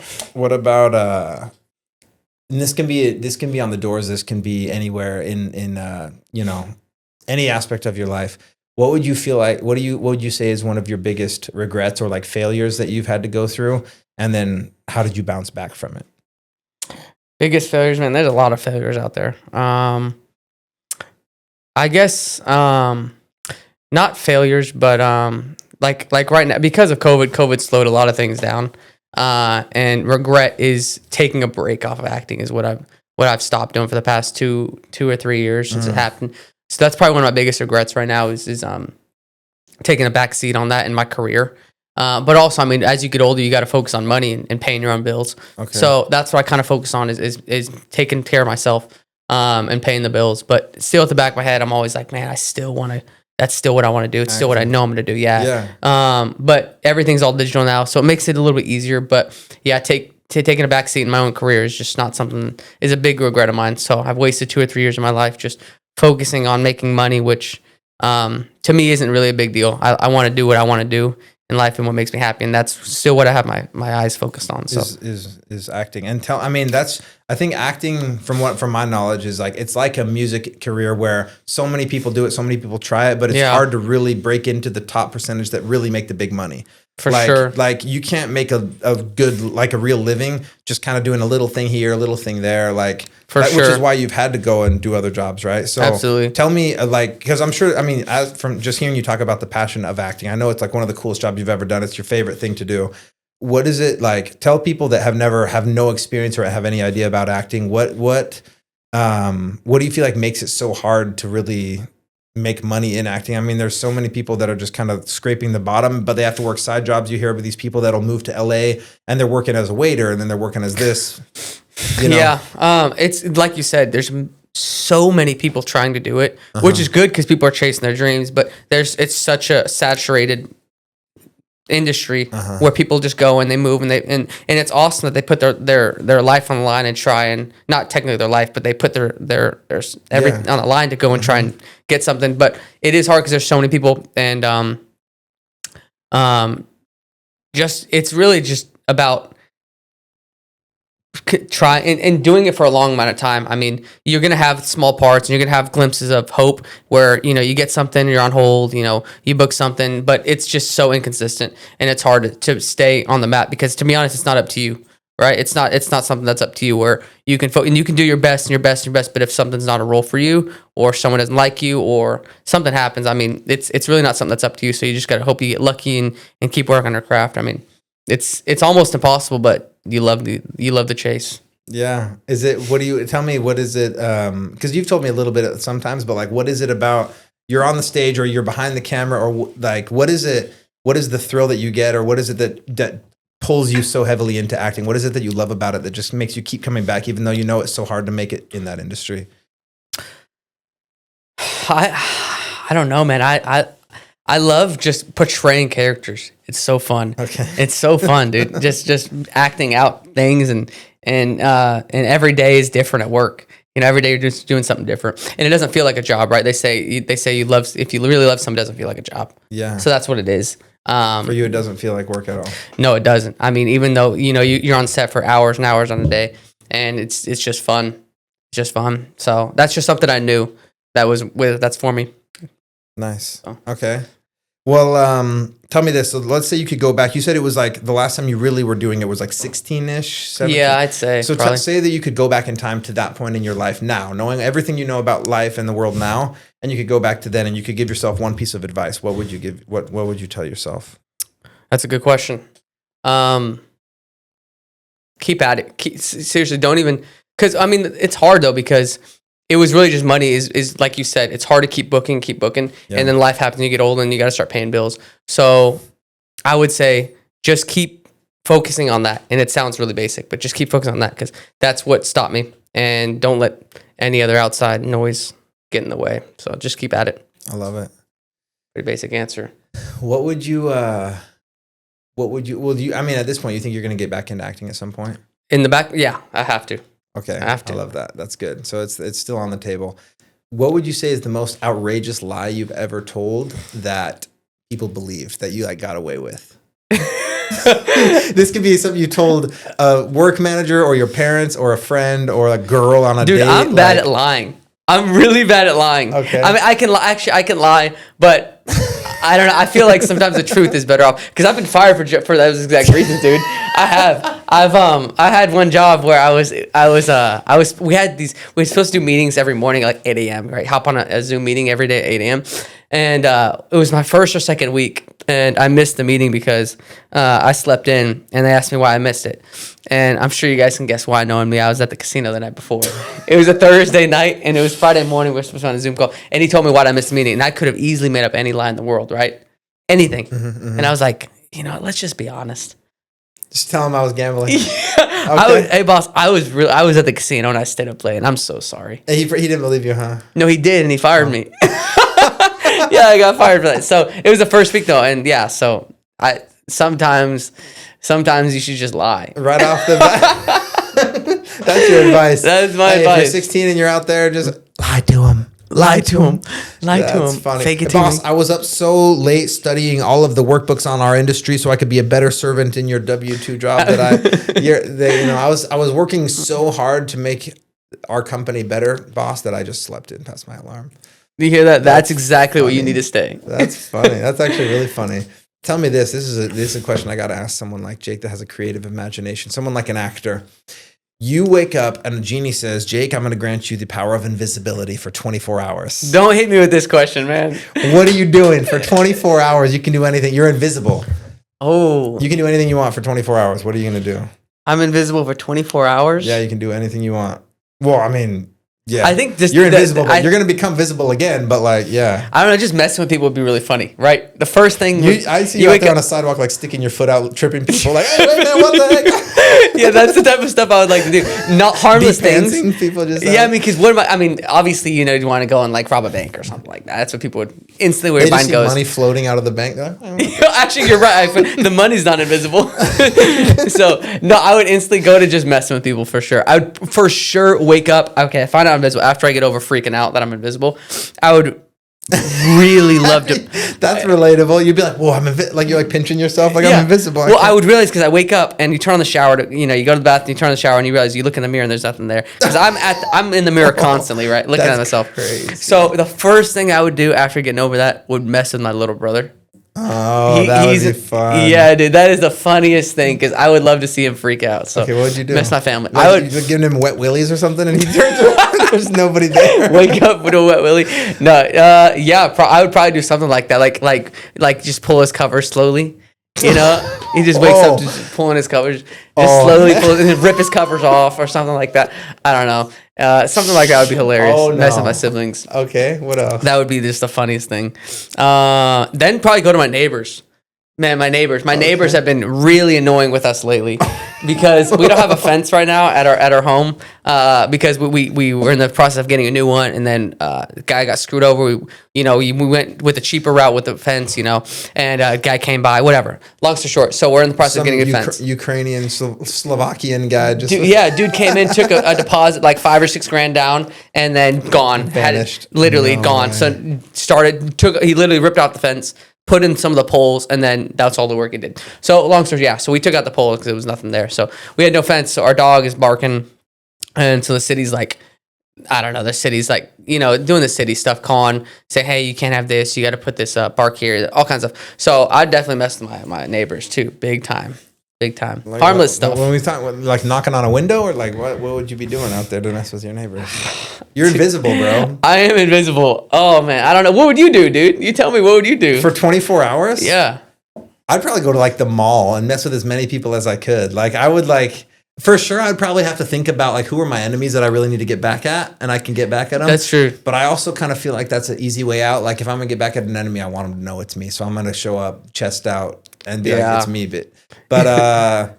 this can be on the doors. This can be anywhere in any aspect of your life. What would you feel like? What would you say is one of your biggest regrets or like failures that you've had to go through? And then how did you bounce back from it? Biggest failures, man. There's a lot of failures out there. I guess not failures, but like right now because of COVID slowed a lot of things down. And regret is taking a break off of acting is what I've stopped doing for the past two or 3 years since it happened. So that's probably one of my biggest regrets right now is taking a back seat on that in my career. But also, I mean, as you get older, you got to focus on money and paying your own bills. Okay. So that's what I kind of focus on is taking care of myself and paying the bills. But still at the back of my head, I'm always like, man, I still want to. That's still what I want to do. It's still what I know I'm going to do. Yeah. But everything's all digital now, so it makes it a little bit easier. But yeah, taking a back seat in my own career is just not something. Is a big regret of mine. So I've wasted 2 or 3 years of my life just focusing on making money, which to me isn't really a big deal. I want to do what I want to do in life and what makes me happy, and that's still what I have my eyes focused on. So is acting. And I think acting from my knowledge is like it's like a music career where so many people do it, so many people try it, but it's hard to really break into the top percentage that really make the big money. For sure. Like you can't make a good, like a real living just kind of doing a little thing here, a little thing there, which is why you've had to go and do other jobs, right? So absolutely. Tell me, because I'm sure, I mean, from just hearing you talk about the passion of acting, I know it's like one of the coolest jobs you've ever done. It's your favorite thing to do. What is it like? Tell people that have no experience or have any idea about acting. What do you feel like makes it so hard to really make money in acting? I mean, there's so many people that are just kind of scraping the bottom, but they have to work side jobs. You hear about these people that'll move to LA and they're working as a waiter and then they're working as this. Yeah. It's like you said, there's so many people trying to do it, which is good because people are chasing their dreams, but it's such a saturated industry where people just go and they move and it's awesome that they put their life on the line and try, and not technically their life, but they put their everything on the line to go and try and get something. But it is hard because there's so many people, and it's really just about try and doing it for a long amount of time. I mean, you're gonna have small parts and you're gonna have glimpses of hope where you get something, you're on hold, you book something, but it's just so inconsistent and it's hard to stay on the map because, to be honest, it's not up to you, right? It's not something that's up to you where you can and you can do your best and your best and your best, but if something's not a role for you or someone doesn't like you or something happens, I mean, it's really not something that's up to you. So you just gotta hope you get lucky and keep working on your craft. I mean, it's almost impossible, but you love the chase. Yeah. Tell me, what is it? Cause you've told me a little bit sometimes, but like, what is it about you're on the stage or you're behind the camera or like, what is it? What is the thrill that you get? Or what is it that pulls you so heavily into acting? What is it that you love about it that just makes you keep coming back, even though you know it's so hard to make it in that industry? I don't know, man. I love just portraying characters. It's so fun. Okay. It's so fun, dude. just acting out things and every day is different at work. Every day you're just doing something different, and it doesn't feel like a job, right? They say if you really love something, it doesn't feel like a job. Yeah. So that's what it is. For you, it doesn't feel like work at all. No, it doesn't. I mean, even though you're on set for hours and hours on a day, and it's just fun. It's just fun. So that's just something I knew that's for me. Nice. So. Okay. Well, tell me this. So let's say you could go back. You said it was like the last time you really were doing it was like 16-ish, 17? Yeah, I'd say. So say that you could go back in time to that point in your life now, knowing everything you know about life and the world now, and you could go back to then and you could give yourself one piece of advice. What would you give? What would you tell yourself? That's a good question. Keep at it. Seriously, don't even, because I mean, it's hard though, because it was really just money is like you said, it's hard to keep booking. Yeah. And then life happens, you get old and you got to start paying bills. So I would say just keep focusing on that. And it sounds really basic, but just keep focusing on that because that's what stopped me. And don't let any other outside noise get in the way. So just keep at it. I love it. Pretty basic answer. What would you, I mean, at this point, you think you're going to get back into acting at some point? In the back? Yeah, I have to. Okay, I love that. That's good. So it's still on the table. What would you say is the most outrageous lie you've ever told that people believed that you like got away with? This could be something you told a work manager or your parents or a friend or a girl on a date. Dude, I'm bad at lying. I'm really bad at lying. Okay. I mean, I can lie, but I don't know. I feel like sometimes the truth is better off because I've been fired for those exact reasons, dude. I had one job where we were supposed to do meetings every morning at like 8 a.m., right? Hop on a Zoom meeting every day at 8 a.m. And it was my first or second week, and I missed the meeting because I slept in, and they asked me why I missed it. And I'm sure you guys can guess why, knowing me. I was at the casino the night before. It was a Thursday night, and it was Friday morning. We were supposed to be on a Zoom call, and he told me why I missed the meeting. And I could have easily made up any lie in the world, right? Anything. Mm-hmm. And I was like, let's just be honest. Just tell him I was gambling. Yeah. Okay. Hey, boss, I was at the casino, and I stayed up late, and I'm so sorry. And he didn't believe you, huh? No, he did, and he fired me. Yeah, I got fired for that. So it was the first week though, and yeah, so sometimes you should just lie. Right off the bat. That's your advice. That's my advice. If you're 16 and you're out there, just lie to him. Lie to him. That's funny. Fake it Boss, to me. I was up so late studying all of the workbooks on our industry so I could be a better servant in your W-2 job I was working so hard to make our company better, boss, that I just slept in past my alarm. Do you hear that? That's exactly funny. What you need to stay. That's funny. That's actually really funny. Tell me this. This is a question I got to ask someone like Jake that has a creative imagination, someone like an actor. You wake up and a genie says, Jake, I'm going to grant you the power of invisibility for 24 hours. Don't hit me with this question, man. What are you doing? For 24 hours, you can do anything. You're invisible. Oh. You can do anything you want for 24 hours. What are you going to do? I'm invisible for 24 hours? Yeah, you can do anything you want. Well, I mean... Yeah, I think you're invisible, but you're going to become visible again. But like, yeah, I don't know. Just messing with people would be really funny, right? The first thing I see you out there on a sidewalk, like sticking your foot out, tripping people, like, hey, wait, man, what the heck? Yeah, that's the type of stuff I would like to do. Not harmless things. People just yeah, I mean, because obviously, you want to go and like rob a bank or something like that. That's what people would instantly where your mind goes. Money floating out of the bank. Like, actually, you're right. The money's not invisible. So no, I would instantly go to just messing with people for sure. I would for sure wake up. Okay, I find out I'm invisible after I get over freaking out that I'm invisible. I would really love to. That's relatable. You'd be like, "Whoa, like you're like pinching yourself, like I'm invisible." Well, I would realize because I wake up and you turn on the shower. You go to the bathroom, you turn on the shower, and you realize you look in the mirror and there's nothing there. Because I'm in the mirror constantly, right, looking at myself. Crazy. So the first thing I would do after getting over that would mess with my little brother. Oh, that would be fun. Yeah, dude, that is the funniest thing because I would love to see him freak out. So okay, what would you do? Mess my family. Like, I would give him wet willies or something, and he turns around. There's nobody there. Wake up with a wet willy. No, I would probably do something like that, like just pull his cover slowly. He just wakes up just pulling his covers, slowly pull and then rip his covers off or something like that. I don't know. Something like that would be hilarious. Oh, no. Mess with my siblings. Okay, what else? That would be just the funniest thing. Then probably go to my neighbors. Man, my neighbors have been really annoying with us lately because we don't have a fence right now at our home because we were in the process of getting a new one, and then the guy got screwed over. We went with the cheaper route with the fence, and a guy came by. Whatever. Long story short, so we're in the process of getting a fence. Ukrainian, Slovakian guy. Dude came in, took a deposit like $5 or $6 grand down, and then gone. Vanished. Literally No gone. way. So he literally ripped out the fence, put in some of the poles, and then that's all the work he did. So long story, so we took out the poles because there was nothing there. So we had no fence. So our dog is barking, and so the city's like, I don't know, the city's like, doing the city stuff, calling, say, hey, you can't have this. You got to put this bark here, all kinds of stuff. So I definitely messed with my neighbors too, big time. Like harmless stuff. When we talk, like knocking on a window, or like what would you be doing out there to mess with your neighbors? You're invisible, bro. I am invisible. Oh man, I don't know. What would you do, dude? You tell me. What would you do for 24 hours? Yeah, I'd probably go to like the mall and mess with as many people as I could. Like I would for sure. I'd probably have to think about like who are my enemies that I really need to get back at, and I can get back at them. That's true. But I also kind of feel like that's an easy way out. Like if I'm gonna get back at an enemy, I want them to know it's me. So I'm gonna show up chest out and be like, it's me. But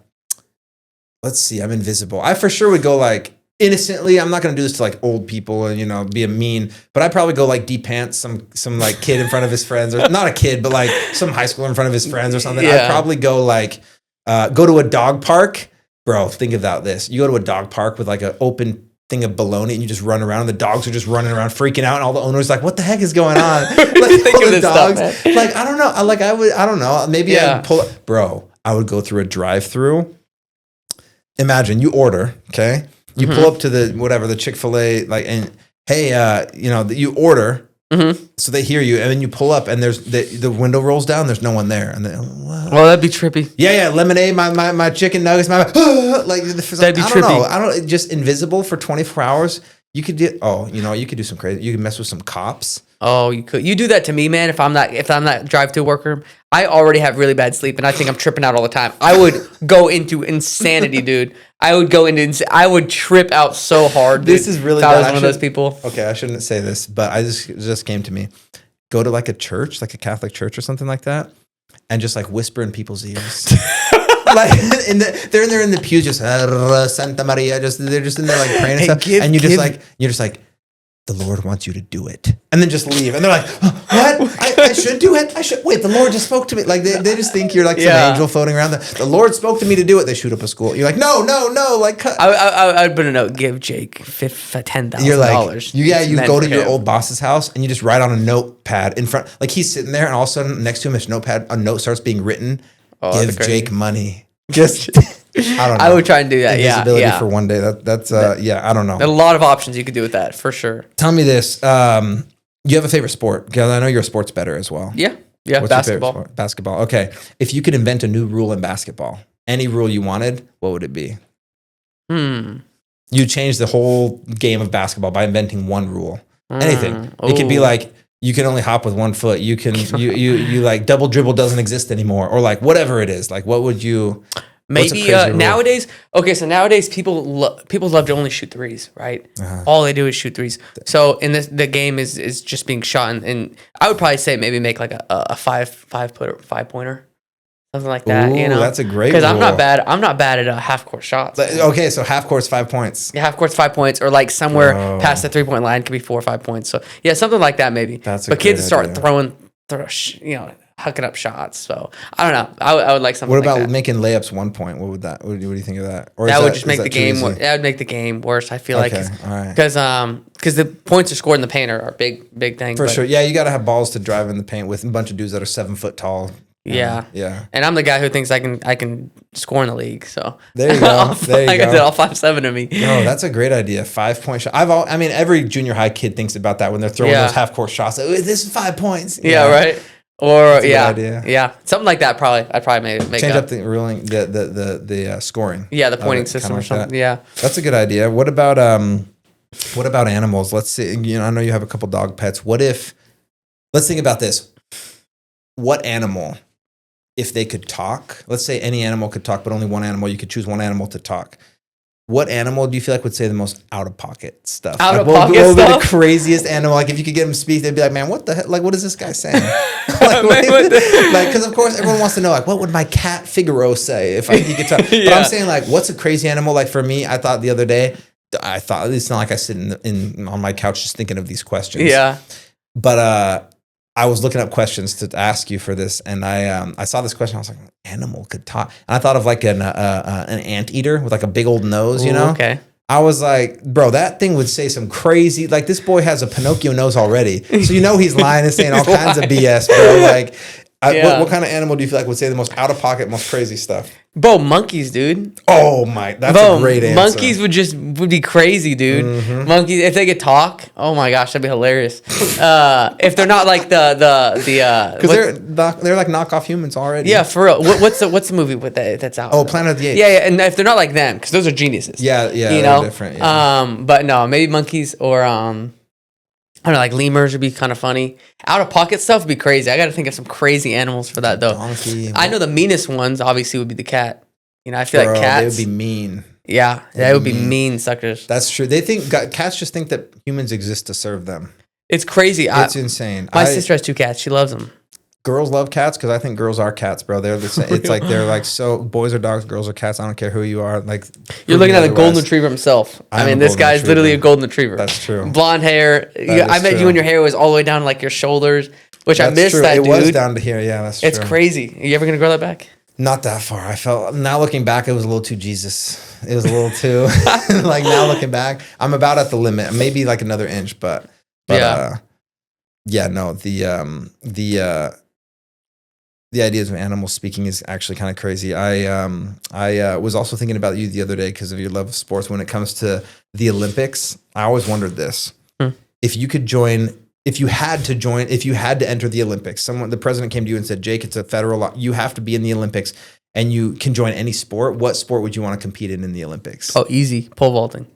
let's see. I'm invisible. I for sure would go like innocently. I'm not gonna do this to like old people and be a mean. But I'd probably go like de-pants some like kid in front of his friends, or not a kid, but like some high schooler in front of his friends or something. Yeah. I'd probably go like go to a dog park. Bro, think about this. You go to a dog park with like an open thing of bologna and you just run around and the dogs are just running around freaking out and all the owners like, what the heck is going on? Like, think all of the this dogs. stuff, man. Like, I don't know. I don't know. Maybe I'd pull up. Bro, I would go through a drive-through. Imagine you order, okay? You pull up to the Chick-fil-A, like, and hey, you order. Mm-hmm. So they hear you, and then you pull up, and there's the window rolls down. There's no one there, and they, what? Well, that'd be trippy. Yeah, lemonade, my chicken nuggets, like that'd be trippy. I don't know, just invisible for 24 hours. You could do. You could do some crazy. You could mess with some cops. Oh, you could. You do that to me, man. If I'm not drive-through worker, I already have really bad sleep, and I think I'm tripping out all the time. I would go into insanity, dude. I would trip out so hard. Dude, this is really if I bad. was one of those people. Okay, I shouldn't say this, but it just came to me. Go to like a church, like a Catholic church or something like that, and just like whisper in people's ears. Like they're in there in the pews, just Santa Maria, they're just in there like praying and stuff, and you're just like, the Lord wants you to do it, and then just leave, and they're like, what? I should do it. I should wait. The Lord just spoke to me. Like they just think you're like some angel floating around. The Lord spoke to me to do it. They shoot up a school. You're like, no. Like I'd put a note. Give Jake $10,000. You're like, you go to your old boss's house and you just write on a notepad in front. Like he's sitting there, and all of a sudden next to him, his notepad, a note starts being written. Give Jake money. Just I don't know. I would try and do that. Invisibility for one day. That's I don't know. A lot of options you could do with that for sure. Tell me this. You have a favorite sport? Because I know you're a sports bettor as well. Yeah. What's Basketball. Your favorite sport? Basketball. Okay. If you could invent a new rule in basketball, any rule you wanted, what would it be? You change the whole game of basketball by inventing one rule. Anything. It could be like, you can only hop with one foot. You can you like double dribble doesn't exist anymore, or like whatever it is. Like what would you? Maybe nowadays. Okay, so nowadays people love to only shoot threes, right? All they do is shoot threes. So in the game is just being shot, and I would probably say maybe make like a five pointer. Something like that, Ooh, that's a great because rule. I'm not bad at half court shots. Okay, so half court's 5 points. Yeah, half court's 5 points, or like somewhere past the 3-point line could be 4 or 5 points. So yeah, something like that maybe. That's a but kids great start idea. throwing hucking up shots. So I don't know. I would like something. What about like that. making layups 1 point? What would that? What do you think of that? Or That would just make is the that too game. easy? That would make the game worse. I feel Okay, like all right. because the points are scored in the paint are a big thing. For but, sure. Yeah, you got to have balls to drive in the paint with a bunch of dudes that are 7 foot tall. Yeah. Yeah. And I'm the guy who thinks I can score in the league. So There you go. There you like I go. said, all 5'7" of me. No, that's a great idea. 5 point shot. I mean, every junior high kid thinks about that when they're throwing Yeah. those half court shots. Like, this is 5 points. Yeah, right. Or a good idea. yeah, something like that. I'd probably make Change up. up the ruling, the scoring. Yeah, the of pointing it, system kinda or like something. that. Yeah. That's a good idea. What about animals? Let's see. I know you have a couple dog pets. Let's think about this. What animal, if they could talk, let's say any animal could talk, but only one animal, you could choose one animal to talk. What animal do you feel like would say the most out of pocket stuff? Out of what pocket would be stuff? the craziest animal? Like if you could get them to speak, they'd be like, "Man, what the heck? Like, what is this guy saying?" Because of course everyone wants to know, like, what would my cat Figaro say if he could talk? But Yeah. I'm saying, like, what's a crazy animal? Like for me, I thought the other day, it's not like I sit on my couch just thinking of these questions. Yeah. But I was looking up questions to ask you for this, and I saw this question. I was like, animal could talk, and I thought of like an anteater with like a big old nose, you know? Okay. I was like, bro, that thing would say some crazy. Like this boy has a Pinocchio nose already, so you know he's lying and saying all kinds of BS, bro. Like, Yeah. what kind of animal do you feel like would say the most out of pocket, most crazy stuff? Bro, monkeys, dude. Oh my, that's Bro, a great answer. monkeys would be crazy, dude. Mm-hmm. Monkeys, if they could talk, oh my gosh, that'd be hilarious. If they're not like the because they're like knockoff humans already. yeah, for real. What's the movie with that's out? Oh, Planet of the Apes. Yeah, and if they're not like them, because those are geniuses. Yeah, you they're know, different. Yeah. But no, maybe monkeys or I don't know, like lemurs would be kind of funny. Out of pocket stuff would be crazy. I got to think of some crazy animals for that though. Donkey. I know the meanest ones obviously would be the cat. You know, I feel like cats. They would be mean. Yeah, they would be mean suckers. That's true. They think cats just think that humans exist to serve them. It's crazy. It's insane. My sister has 2 cats. She loves them. Girls love cats because I think girls are cats, bro. They're the same. It's like they're like so. Boys are dogs, girls are cats. I don't care who you are. Like You're looking at a otherwise. golden retriever himself. I I'm mean, a this golden guy's retriever. literally a golden retriever. That's true. Blonde hair. I is met you true. when your hair was all the way down to like your shoulders, which I That's missed true. that, It dude. was down to here. Yeah, that's true. It's crazy. Are you ever gonna grow that back? Not that far. I felt now looking back, it was a little too Jesus. It was a little too like now looking back, I'm about at the limit. Maybe like another inch, but Yeah. No. The ideas of animals speaking is actually kind of crazy. I was also thinking about you the other day because of your love of sports. When it comes to the Olympics, I always wondered this: if you had to enter the Olympics, the president came to you and said, "Jake, it's a federal law. You have to be in the Olympics, and you can join any sport. What sport would you want to compete in the Olympics?" Oh, easy. Pole vaulting.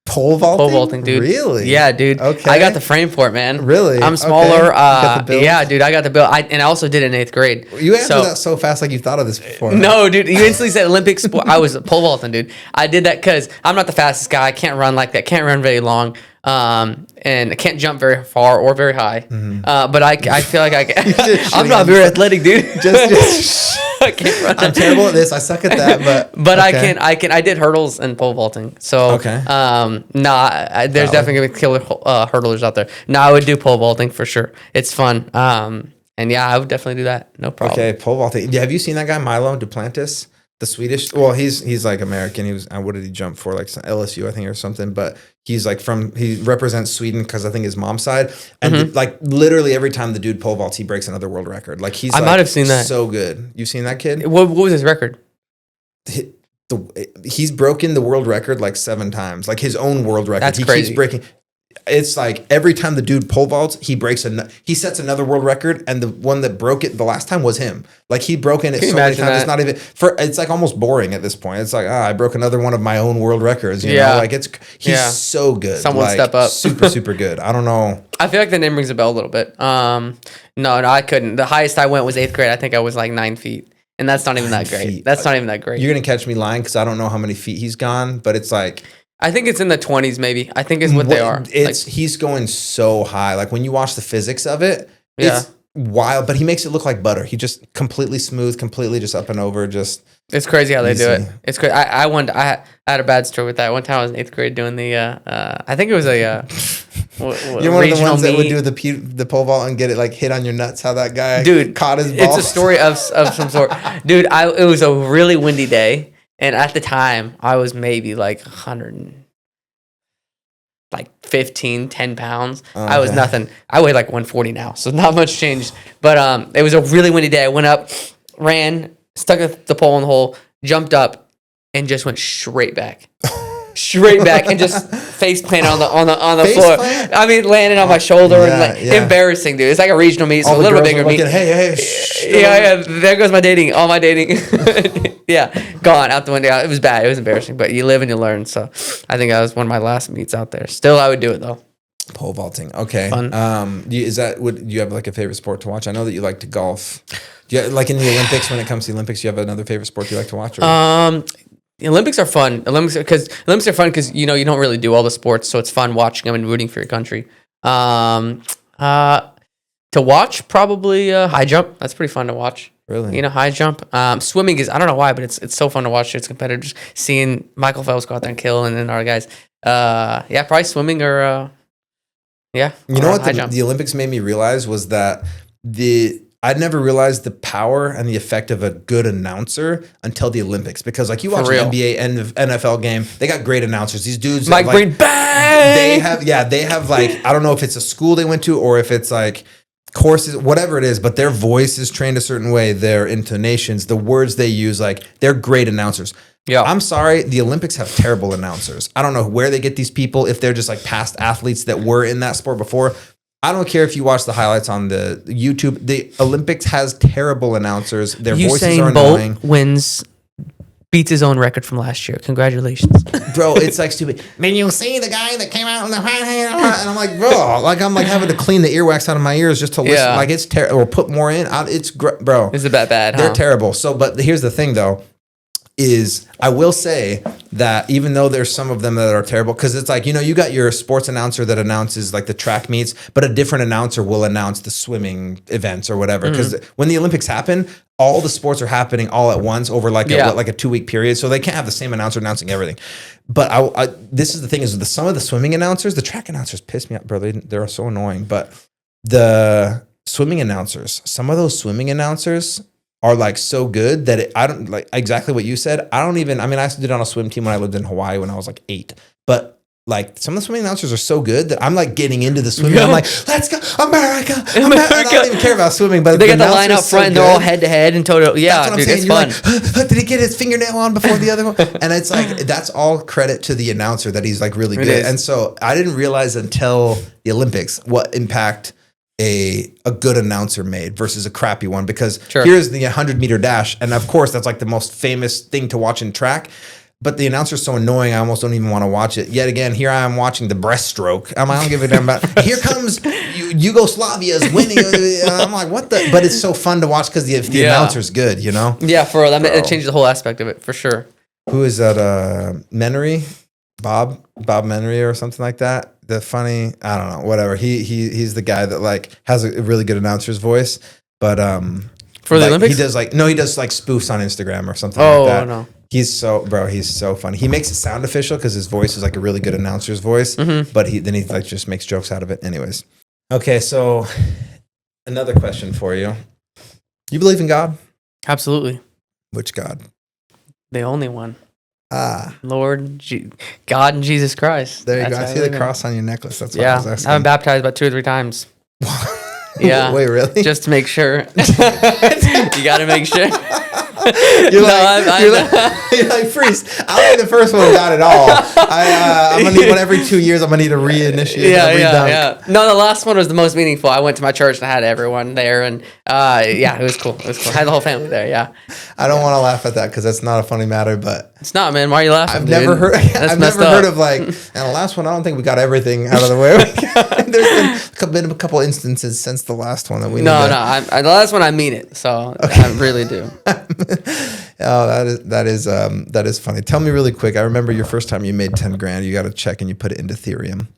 Pole vaulting? Pole vaulting, dude. Really? Yeah, dude. Okay. I got the frame for it, man. Really? I'm smaller. Okay. You got the build? Yeah, dude. I got the bill. And I also did it in 8th grade. You answered that so fast, like you thought of this before. No, dude. You instantly said Olympic sport. I was pole vaulting, dude. I did that because I'm not the fastest guy. I can't run like that. Can't run very long. And I can't jump very far or very high. But I feel like I can. I'm not very athletic, dude. Just I can't run. I'm terrible at this. I suck at that, But okay. I can. I did hurdles and pole vaulting. So Okay. there's definitely gonna be killer hurdlers out there. No, I would do pole vaulting for sure. It's fun. And yeah, I would definitely do that. No problem. Okay, pole vaulting. Have you seen that guy Milo Duplantis? The Swedish, well, he's like American. He was, what did he jump for? Like LSU, I think, or something. But he's like he represents Sweden because I think his mom's side. And like literally every time the dude pole vaults, he breaks another world record. Like I might have seen that. So good. You seen that kid? What was his record? He's broken the world record like 7 times, like his own world record. That's he crazy. Keeps breaking. It's like every time the dude pole vaults, he sets another world record, and the one that broke it the last time was him. Like he broken it Can you so many imagine times. that? It's not even it's like almost boring at this point. It's like I broke another one of my own world records. You Yeah. know, like he's so good. Someone like, step up. super good. I don't know. I feel like the name rings a bell a little bit. No, I couldn't. The highest I went was 8th grade. I think I was like 9 feet. And that's not even that great. feet. That's not even that great. You're gonna catch me lying because I don't know how many feet he's gone, but it's like. I think it's in the 20s, maybe. I think is what they are. He's going so high. Like when you watch the physics of it, Yeah. wild, but he makes it look like butter. He just completely smooth, completely just up and over. Just it's crazy how they easy. do it. It's crazy. I had a bad story with that. One time I was in 8th grade doing the I think it was a You're one of the ones that would do the pole vault and get it like hit on your nuts. How that guy caught his balls. It's a story of some sort, dude. It was a really windy day, and at the time I was maybe like 10 pounds. Okay. I was nothing. I weigh like 140 now, so not much changed. But it was a really windy day. I went up, ran, stuck the pole in the hole, jumped up, and just went straight back. And just face planted on the Face floor. plant? I mean, landing on my shoulder embarrassing, dude. It's like a regional meet, so All a the little bit girls bigger are meet. looking, hey. Yeah. There goes my dating. All my dating. Yeah, gone out the window. It was bad. It was embarrassing, but you live and you learn. So I think that was one of my last meets out there. Still, I would do it though. Pole vaulting. Okay. Fun. Do you have like a favorite sport to watch? I know that you like to golf. Do you, like in the Olympics, when it comes to the Olympics, do you have another favorite sport you like to watch? Or? The Olympics are fun. Olympics are fun because you don't really do all the sports, so it's fun watching them and rooting for your country. To watch, probably high jump. That's pretty fun to watch. Really? High jump. Swimming is, I don't know why, but it's so fun to watch. It's competitive. Just seeing Michael Phelps go out there and kill, and then our guys. Probably swimming or You know what the Olympics made me realize was that I'd never realized the power and the effect of a good announcer until the Olympics, because like you watch an NBA and NFL game, they got great announcers. These dudes, Mike Breen, bang! They have like, I don't know if it's a school they went to or if it's like courses, whatever it is, but their voice is trained a certain way, their intonations, the words they use, like they're great announcers. Yeah. I'm sorry, the Olympics have terrible announcers. I don't know where they get these people, if they're just like past athletes that were in that sport before. I don't care if you watch the highlights on the YouTube. The Olympics has terrible announcers. Their voices are annoying. Bolt beats his own record from last year. Congratulations. Bro, it's like stupid. Man, you see the guy that came out in the and I'm like, bro, like I'm like having to clean the earwax out of my ears just to listen. Yeah. Like it's terrible. Or put more in. It's bro. It's a bad, huh? They're terrible. So, but here's the thing though. Is I will say that even though there's some of them that are terrible, because it's like, you got your sports announcer that announces like the track meets, but a different announcer will announce the swimming events or whatever. Because when the Olympics happen, all the sports are happening all at once over like a 2-week period. So they can't have the same announcer announcing everything. But this is the thing is some of the swimming announcers, the track announcers piss me off, bro. They're so annoying. But the swimming announcers, some of those swimming announcers are like so good that I don't like exactly what you said. I did on a swim team when I lived in Hawaii when I was like 8, but like some of the swimming announcers are so good that I'm like getting into the swimming. I'm like, let's go, America. And I don't even care about swimming, but they got the line up front and they're all head to head and total. Yeah, dude, it's fun. Like, did he get his fingernail on before the other one? And it's like, that's all credit to the announcer that he's like really good. And so I didn't realize until the Olympics what impact a good announcer made versus a crappy one, because here's the 100-meter dash, and of course that's like the most famous thing to watch in track, but the announcer's so annoying I almost don't even want to watch it. Yet again, here I am watching the breaststroke. I don't give a damn about here comes Yugoslavia's winning. I'm like, what the? But it's so fun to watch because the announcer's good, Yeah, for real. It changed the whole aspect of it for sure. Who is that? Menery? Bob Menery or something like that. The funny, I don't know, whatever. He's the guy that like has a really good announcer's voice, but for the Olympics he does like spoofs on Instagram or something like that. No. He's so funny. He makes it sound official because his voice is like a really good announcer's voice, but he like just makes jokes out of it. Anyways, okay. So another question for you: you believe in God? Absolutely. Which God? The only one. Lord, God and Jesus Christ. There you go. I see the cross on your necklace. That's what I was asking. I've been baptized about 2 or 3 times. Yeah. Wait, really? Just to make sure. You got to make sure. You're like, priest. I don't think the first one got it all. I'm gonna need one every 2 years. I'm gonna need to reinitiate. Yeah. No, the last one was the most meaningful. I went to my church and I had everyone there, and it was cool. I had the whole family there. Yeah. I don't want to laugh at that because that's not a funny matter, but it's not, man. Why are you laughing? I've never heard of like, and the last one. I don't think we got everything out of the way. There's been a couple instances since the last one that we. No. The last one I mean it, so okay. I really do. Oh, that is funny. Tell me really quick. I remember your first time you made $10,000. You got a check and you put it into Ethereum.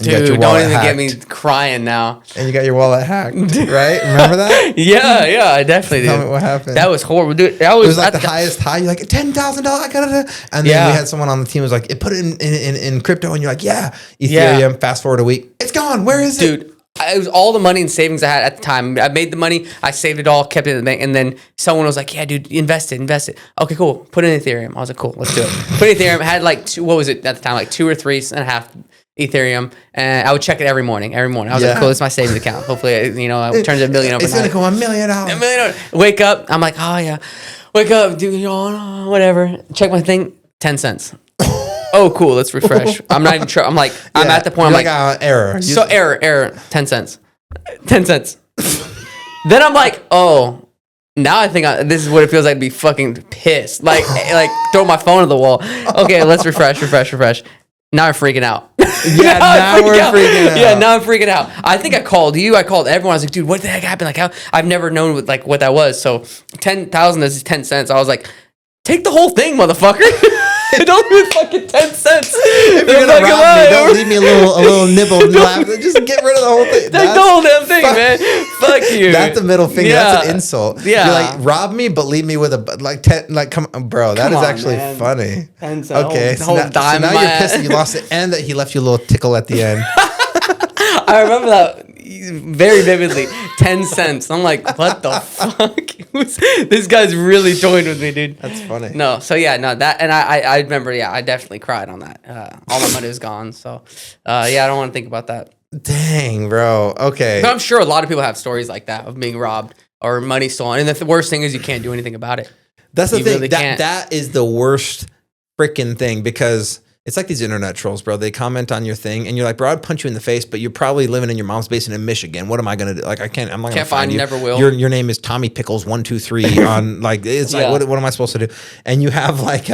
You got your Dude, don't wallet even hacked. get me crying now. And you got your wallet hacked, right? Remember that? Yeah, I definitely Tell did. me what happened. That was horrible, dude. That It was was like at the highest high. You're like $10,000. I got it. And then Yeah. we had someone on the team who was like, "It put it in crypto," and you're like, "Yeah, Ethereum." Yeah. Fast forward a week, it's gone. Where is it? Dude. It was all the money and savings I had at the time. I made the money, I saved it all, kept it in the bank, and then someone was like, "Yeah, dude, invest it." Okay, cool. Put it in Ethereum. I was like, "Cool, let's do it." Put it in Ethereum. I had like what was it at the time? Like 2 or 3.5 Ethereum, and I would check it every morning. I was like, "Cool, this is my savings account. Hopefully, it turns a million overnight." It's gonna go $1 million. $1 million. Wake up. I'm like, "Oh yeah." Wake up, do whatever. Check my thing. 10 cents. Oh, cool. Let's refresh. I'm not even sure. I'm like, I'm at the point. I'm like, error. So error. 10 cents. 10 cents. Then I'm like, oh, now I think this is what it feels like to be fucking pissed. Like throw my phone at the wall. Okay, let's refresh. Now I'm freaking out. Yeah, now we're freaking out. Yeah, now I'm freaking out. I think I called you. I called everyone. I was like, dude, what the heck happened? Like, how I've never known what that was. So 10,000 is 10 cents. I was like, take the whole thing, motherfucker. Don't give me fucking 10 cents. If you're gonna rob me, don't leave me a little nibble and laugh. Just get rid of the whole thing. Take the whole damn thing, man. Fuck you. That's a middle finger. Yeah. That's an insult. Yeah. You're like, rob me, but leave me with come on, bro. That Come is on, actually man. funny. 10 cents. Okay, The whole dime now in my you're head. pissed that you lost it and that he left you a little tickle at the end. I remember that very vividly. 10 cents. I'm like, what the fuck? This guy's really toying with me, dude. That's funny. No, so yeah, no, that, and I remember, yeah, I definitely cried on that. All my money was gone. So, yeah, I don't want to think about that. Dang, bro. Okay. But I'm sure a lot of people have stories like that of being robbed or money stolen. And the worst thing is you can't do anything about it. That's the You thing. really can't. That is the worst freaking thing because it's like these internet trolls, bro. They comment on your thing and you're like, bro, I'd punch you in the face, but you're probably living in your mom's basement in Michigan. What am I gonna do? Like, I'm not gonna Can't find find, you. never will. Your name is Tommy Pickles 123 on like it's Yeah. like what am I supposed to do? And you have like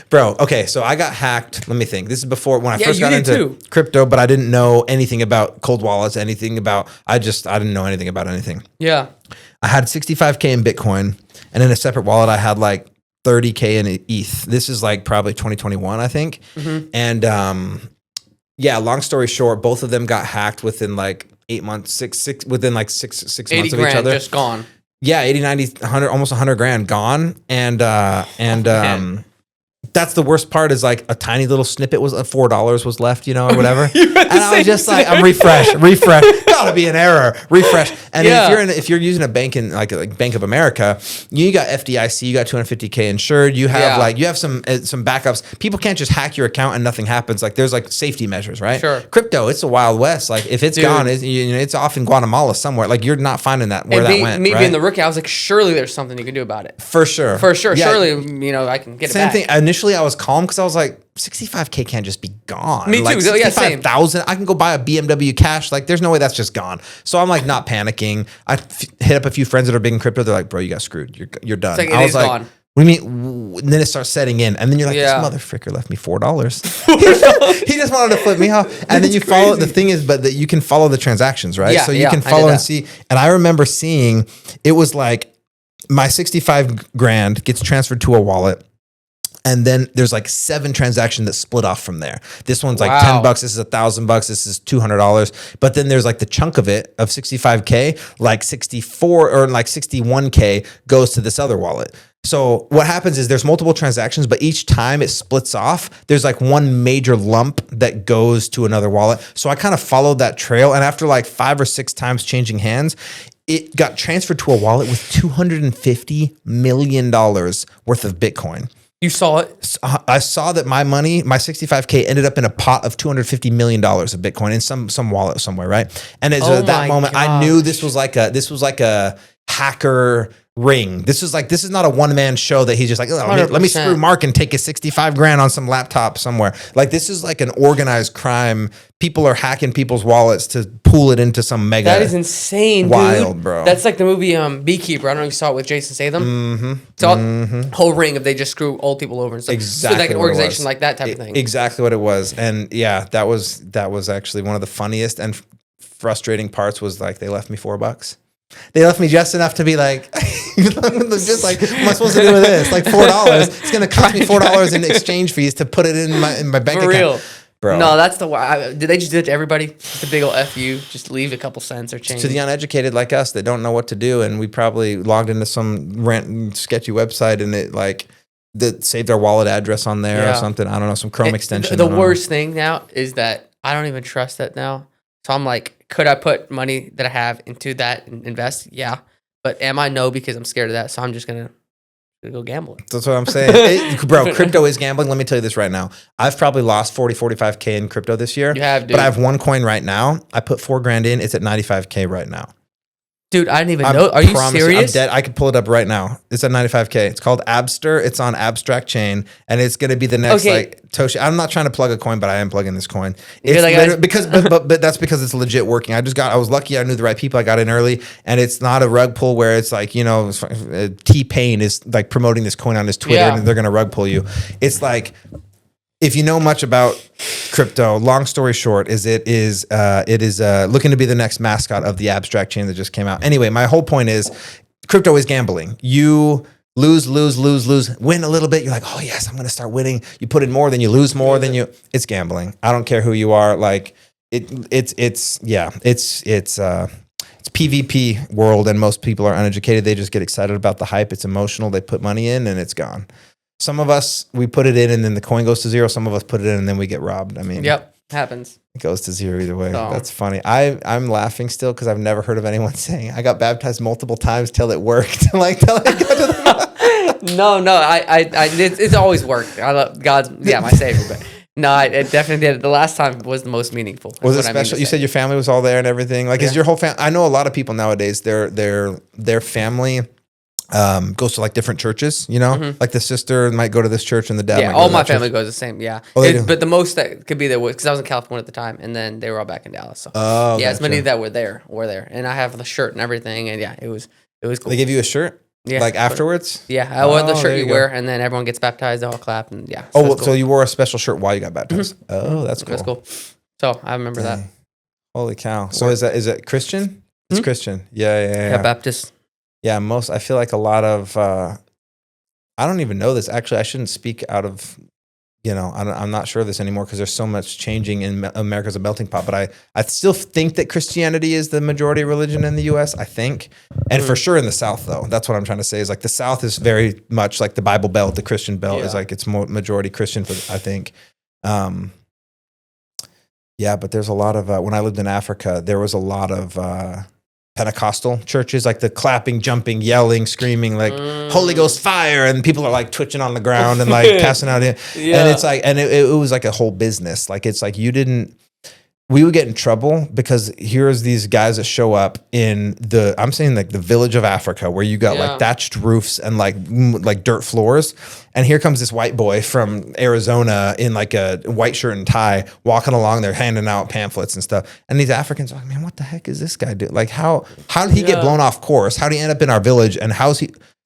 bro. Okay, so I got hacked. Let me think. This is before when I first you got did into too. crypto, but I didn't know anything about cold wallets, anything about. I didn't know anything about anything. Yeah. I had 65K in Bitcoin, and in a separate wallet, I had like 30K in ETH. This is like probably 2021, I think. Mm-hmm. And yeah, long story short, both of them got hacked within like 8 months, within like six 80 months of grand each other. just gone. Yeah, 80, 90, 100, almost 100 grand gone. And that's the worst part is like a tiny little snippet was $4 was left, or whatever. And I was just like, I'm refresh. Gotta be an error. Refresh. And Yeah. if you're using a bank in like Bank of America, you got FDIC, you got 250K insured. You have you have some backups. People can't just hack your account and nothing happens. Like there's like safety measures, right? Sure. Crypto, it's a Wild West. Like if it's gone, it's off in Guatemala somewhere. Like you're not finding that where that went. Me right? being the rookie, I was like, surely there's something you can do about it. For sure. Yeah. Surely, I can get Same it back. thing. Initially, I was calm because I was like, 65K can't just be gone. Me too. Like Yeah, same. 65,000. I can go buy a BMW cash. Like, there's no way that's just gone. So I'm like not panicking. I hit up a few friends that are big in crypto. They're like, bro, you got screwed. You're done. It's like, I was like, gone. what do you mean? And then it starts setting in, and then you're like, Yeah. this motherfucker left me $4. He just wanted to flip me off. And then you follow. The thing is, but that you can follow the transactions, right? Yeah, So you can I did follow and that. see. And I remember seeing it was like my 65 grand gets transferred to a wallet. And then there's like 7 transactions that split off from there. This one's like Wow. $10. This is $1,000. This is $200. But then there's like the chunk of it of 65K, like 64 or like 61K goes to this other wallet. So what happens is there's multiple transactions, but each time it splits off, there's like one major lump that goes to another wallet. So I kind of followed that trail. And after like 5 or 6 times changing hands, it got transferred to a wallet with $250 million worth of Bitcoin. You saw it. I saw that my money, my 65K, ended up in a pot of $250 million of Bitcoin in some wallet somewhere, right? And at Oh that my moment, I knew this was like a hacker ring. This is not a one-man show that he's just like, oh, let me 100%. screw Mark and take his 65 grand on some laptop somewhere. Like this is like an organized crime. People are hacking people's wallets to pool it into some mega. That is insane, Wild, dude. bro. That's like the movie Beekeeper. I don't know if you saw it with Jason Statham. Mm-hmm. It's all whole ring if they just screw old people over and stuff. Exactly So like an what it organization was. like that type of thing. Exactly what it was. And yeah, that was actually one of the funniest and frustrating parts was like they left me $4. They left me just enough to be like, just like, what am I supposed to do with this? Like $4. It's gonna cost me $4 in exchange fees to put it in my bank For account. real. bro. No, that's the why. Did they just do it to everybody? Just a big old FU. Just leave a couple cents or change. To the uneducated like us that don't know what to do, and we probably logged into some sketchy website and it like that saved our wallet address on there or something. I don't know, some Chrome extension. The worst thing now is that I don't even trust that now. So I'm like, could I put money that I have into that and invest? Yeah. But am I? No, because I'm scared of that. So I'm just going to go gamble. That's what I'm saying. Bro, crypto is gambling. Let me tell you this right now. I've probably lost 40, 45K in crypto this year. You have, dude. But I have one coin right now. I put $4,000 in. It's at 95K right now. Dude, I didn't even know. Are you serious? I'm dead. I could pull it up right now. It's at 95K. It's called Abster. It's on Abstract Chain, and it's going to be the next like Toshi. I'm not trying to plug a coin, but I am plugging this coin. It's like because but that's because it's legit working. I was lucky. I knew the right people. I got in early, and it's not a rug pull where it's like, you know, T-Pain is like promoting this coin on his Twitter, and they're going to rug pull you. It's like, if you know much about crypto, long story short, it is looking to be the next mascot of the Abstract Chain that just came out. Anyway, my whole point is crypto is gambling. You lose, win a little bit. You're like, oh yes, I'm going to start winning. You put in more, then you lose more, it's gambling. I don't care who you are. Like it's PvP world, and most people are uneducated. They just get excited about the hype. It's emotional. They put money in and it's gone. Some of us, we put it in and then the coin goes to zero. Some of us put it in and then we get robbed. I mean, happens. It goes to zero either way. Oh. That's funny. I'm laughing still because I've never heard of anyone saying I got baptized multiple times till it worked. Like till I got to the No, it's always worked. I love God's, my Savior, but no, it definitely did. The last time was the most meaningful. Was it special? You said your family was all there and everything. Like, is your whole family? I know a lot of people nowadays. Their family goes to like different churches, you know, like the sister might go to this church and the dad. Yeah, all my family goes the same. Yeah, but the most that could be there was because I was in California at the time, and then they were all back in Dallas. So as many that were there, and I have the shirt and everything, and it was cool. They give you a shirt, like afterwards. Yeah, I wore the shirt you wear, and then everyone gets baptized. They all clap, and So cool. So you wore a special shirt while you got baptized. Oh, that's cool. That's cool. So I remember that. Holy cow! So is it Christian? It's Christian. Yeah. Baptist. Yeah, I feel like a lot of, I don't even know this. Actually, I shouldn't speak out of, I'm not sure of this anymore because there's so much changing in America's a melting pot. But I still think that Christianity is the majority religion in the U.S., I think. And for sure in the South, though. That's what I'm trying to say is like the South is very much like the Bible Belt. The Christian Belt is like it's more majority Christian, I think. But there's a lot of, when I lived in Africa, there was a lot of, Pentecostal churches, like the clapping, jumping, yelling, screaming, like Holy Ghost fire, and people are like twitching on the ground and like passing out. And it's like, and it was like a whole business. Like it's like we would get in trouble because here's these guys that show up in I'm saying like the village of Africa where you got like thatched roofs and like dirt floors. And here comes this white boy from Arizona in like a white shirt and tie walking along there handing out pamphlets and stuff. And these Africans are like, man, what the heck is this guy doing? Like how did he get blown off course? How did he end up in our village? And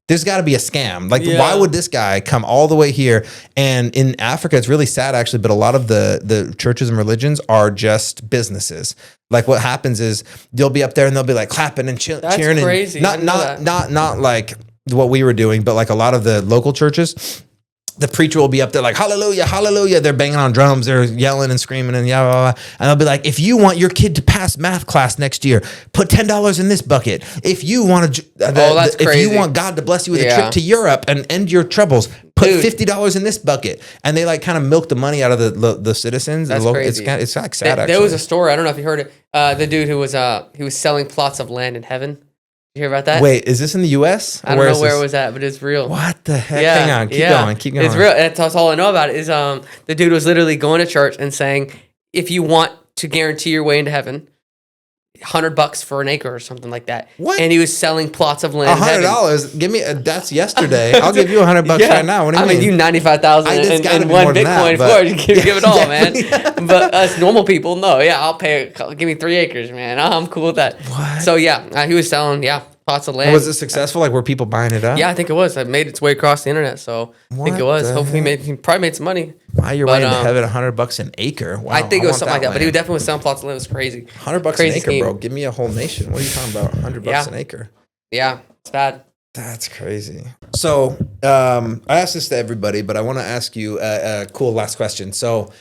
there's got to be a scam. Like, why would this guy come all the way here? And in Africa, it's really sad, actually, but a lot of the churches and religions are just businesses. Like, what happens is they'll be up there and they'll be like clapping and cheering. That's crazy. And not like what we were doing, but like a lot of the local churches, the preacher will be up there like, hallelujah, hallelujah. They're banging on drums. They're yelling and screaming and blah, blah, blah. And they'll be like, if you want your kid to pass math class next year, put $10 in this bucket. If you want if you want God to bless you with a trip to Europe and end your troubles, put $50 in this bucket. And they like kind of milk the money out of the citizens. That's crazy. It's like sad, actually. There was a story. I don't know if you heard it. The dude who was selling plots of land in heaven. You hear about that? Wait, is this in the U.S.? I don't know where it was at, but it's real. What the heck? Hang on, keep going. It's real. That's all I know about it. Is the dude was literally going to church and saying, if you want to guarantee your way into heaven, $100 for an acre or something like that. What? And he was selling plots of land. $100? Give me that's yesterday. I'll give you $100 right now. What do you mean? I mean, you 95,000 and one Bitcoin for it. Give it all, man. But us normal people, no. Yeah, I'll pay. Give me 3 acres, man. I'm cool with that. What? So he was selling plots of land. And was it successful? Like, were people buying it up? Yeah, I think it was. It made its way across the internet. So I think it was. Hopefully, he probably made some money. Wow, you're way into heaven. $100 an acre. Wow, I think it was something like that. But he definitely was selling plots of land. It was crazy. $100 an acre, bro. Give me a whole nation. What are you talking about? $100 an acre. Yeah, it's bad. That's crazy. So I asked this to everybody, but I want to ask you a cool last question. So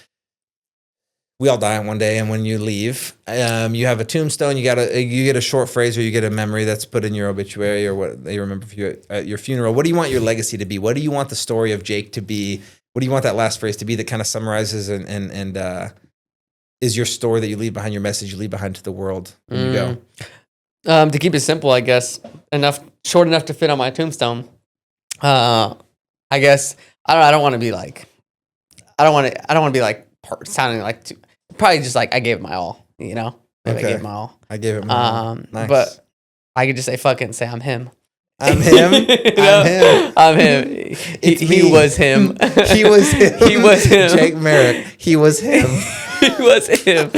we all die one day, and when you leave, you have a tombstone. You get a short phrase, or you get a memory that's put in your obituary, or what they remember for you at your funeral. What do you want your legacy to be? What do you want the story of Jake to be? What do you want that last phrase to be that kind of summarizes and is your story that you leave behind, your message you leave behind to the world when you go? To keep it simple, I guess short enough to fit on my tombstone. I guess I don't want to be like sounding like probably just like I gave it my all, you know. Maybe Okay. I gave it my all. I gave it my all. Nice. But I could just say fuck it and say I'm him. I'm him. I'm him. I'm him. He was him. He was him. He was him. Jake Merrick. He was him. He was him.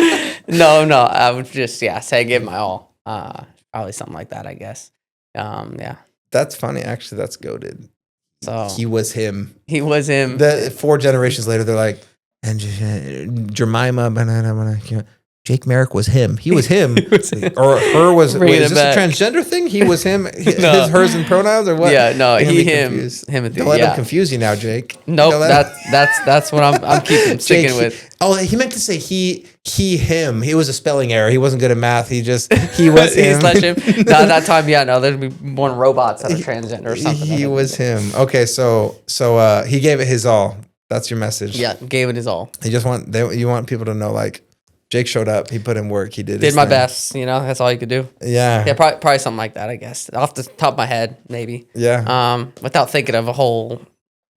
No. I would just say I gave it my all. Probably something like that, I guess. Yeah. That's funny. Actually, that's goated. So He was him. he was him. 4 generations later, they're like, and Jemima, Jake Merrick was him. He was him. Or her was, Bringing wait, is it this back. a transgender thing? He was him. His, No. hers, and pronouns, or what? Yeah, no, You're gonna he, be him, confused. Timothy. Don't let Yeah. him confuse you now, Jake. Nope, Don't let that's what I'm keeping sticking Jake, with. he meant to say him. He was a spelling error. He wasn't good at math. He was him. /him. No, at that time, yeah, no, there'd be born robots that are transgender or something. He was him. Okay, so he gave it his all. That's your message. Yeah, gave it his all. You want people to know, like, Jake showed up. He put in work. He did his my thing. best, you know. That's all you could do. Yeah. Yeah, probably something like that, I guess. Off the top of my head, maybe. Yeah. Without thinking of a whole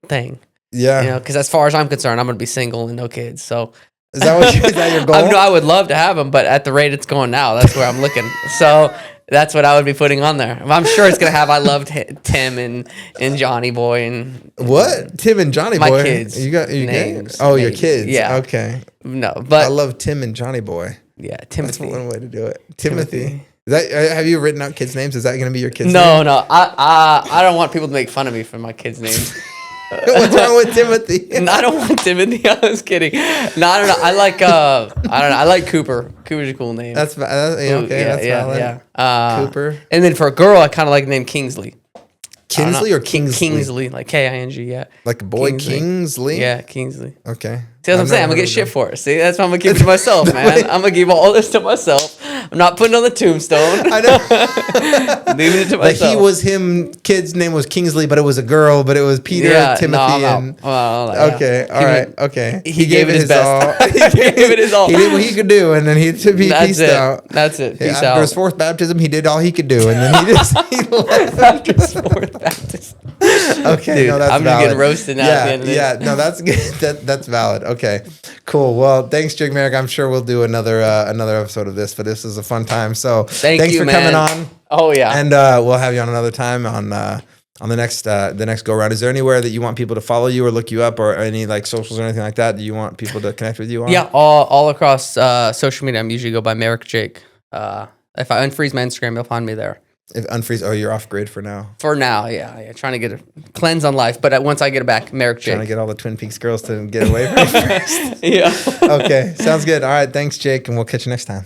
thing. Yeah. You know, because as far as I'm concerned, I'm going to be single and no kids. So Is that your goal? I would love to have them, but at the rate it's going now, that's where I'm looking. So that's what I would be putting on there. I'm sure it's going to have I loved Tim and Johnny Boy and What? Tim and Johnny my Boy? kids. You names. Oh, your Names. kids. Yeah. Okay. No, I but love Tim and Johnny Boy. yeah, That's Timothy. one way to do it. Timothy. Is that, have you written out kids' names? Is that going to be your kids' No, name? no. I don't want people to make fun of me for my kids' names. What's wrong with Timothy? And I don't want Timothy. I was kidding. No, I don't know. I like I don't know. I like Cooper. Cooper's a cool name. That's okay. That's valid. Yeah. Cooper. And then for a girl, I kind of like the name Kingsley. Kinsley or Kingsley? Kingsley, like King. Yeah. Like a boy Kingsley? Yeah, Kingsley. Okay. See what I'm saying? I'm gonna get shit for it. See, that's why I'm gonna keep it to myself, man. I'm gonna give all this to myself. I'm not putting it on the tombstone. I know. Leaving it to Like myself. he was him. Kid's name was Kingsley, but it was a girl. But it was Peter, Timothy, and okay, all right, okay. He gave it his best. all. He gave it his all. He did what he could do, and then he peaced out. That's it. Peace After out. his 4th baptism, he did all he could do, and then he left. After his 4th baptism. Okay, Dude, no, that's I'm valid. just getting roasted now at the end of this. Yeah, no, that's good. That's valid. Okay, cool. Well, thanks, Jake Merrick. I'm sure we'll do another episode of this, but this was a fun time. So thanks you, for man. coming on. Oh yeah. And we'll have you on another time on the next go around. Is there anywhere that you want people to follow you or look you up, or any like socials or anything like that? Do you want people to connect with you on? Yeah, all across social media. I'm usually go by Merrick Jake. If I unfreeze my Instagram, you'll find me there. If unfreeze, you're off grid for now. For now, yeah. Trying to get a cleanse on life, but once I get it back, Merrick Jake. Trying to get all the Twin Peaks girls to get away from you first. Yeah. Okay, sounds good. All right, thanks, Jake, and we'll catch you next time.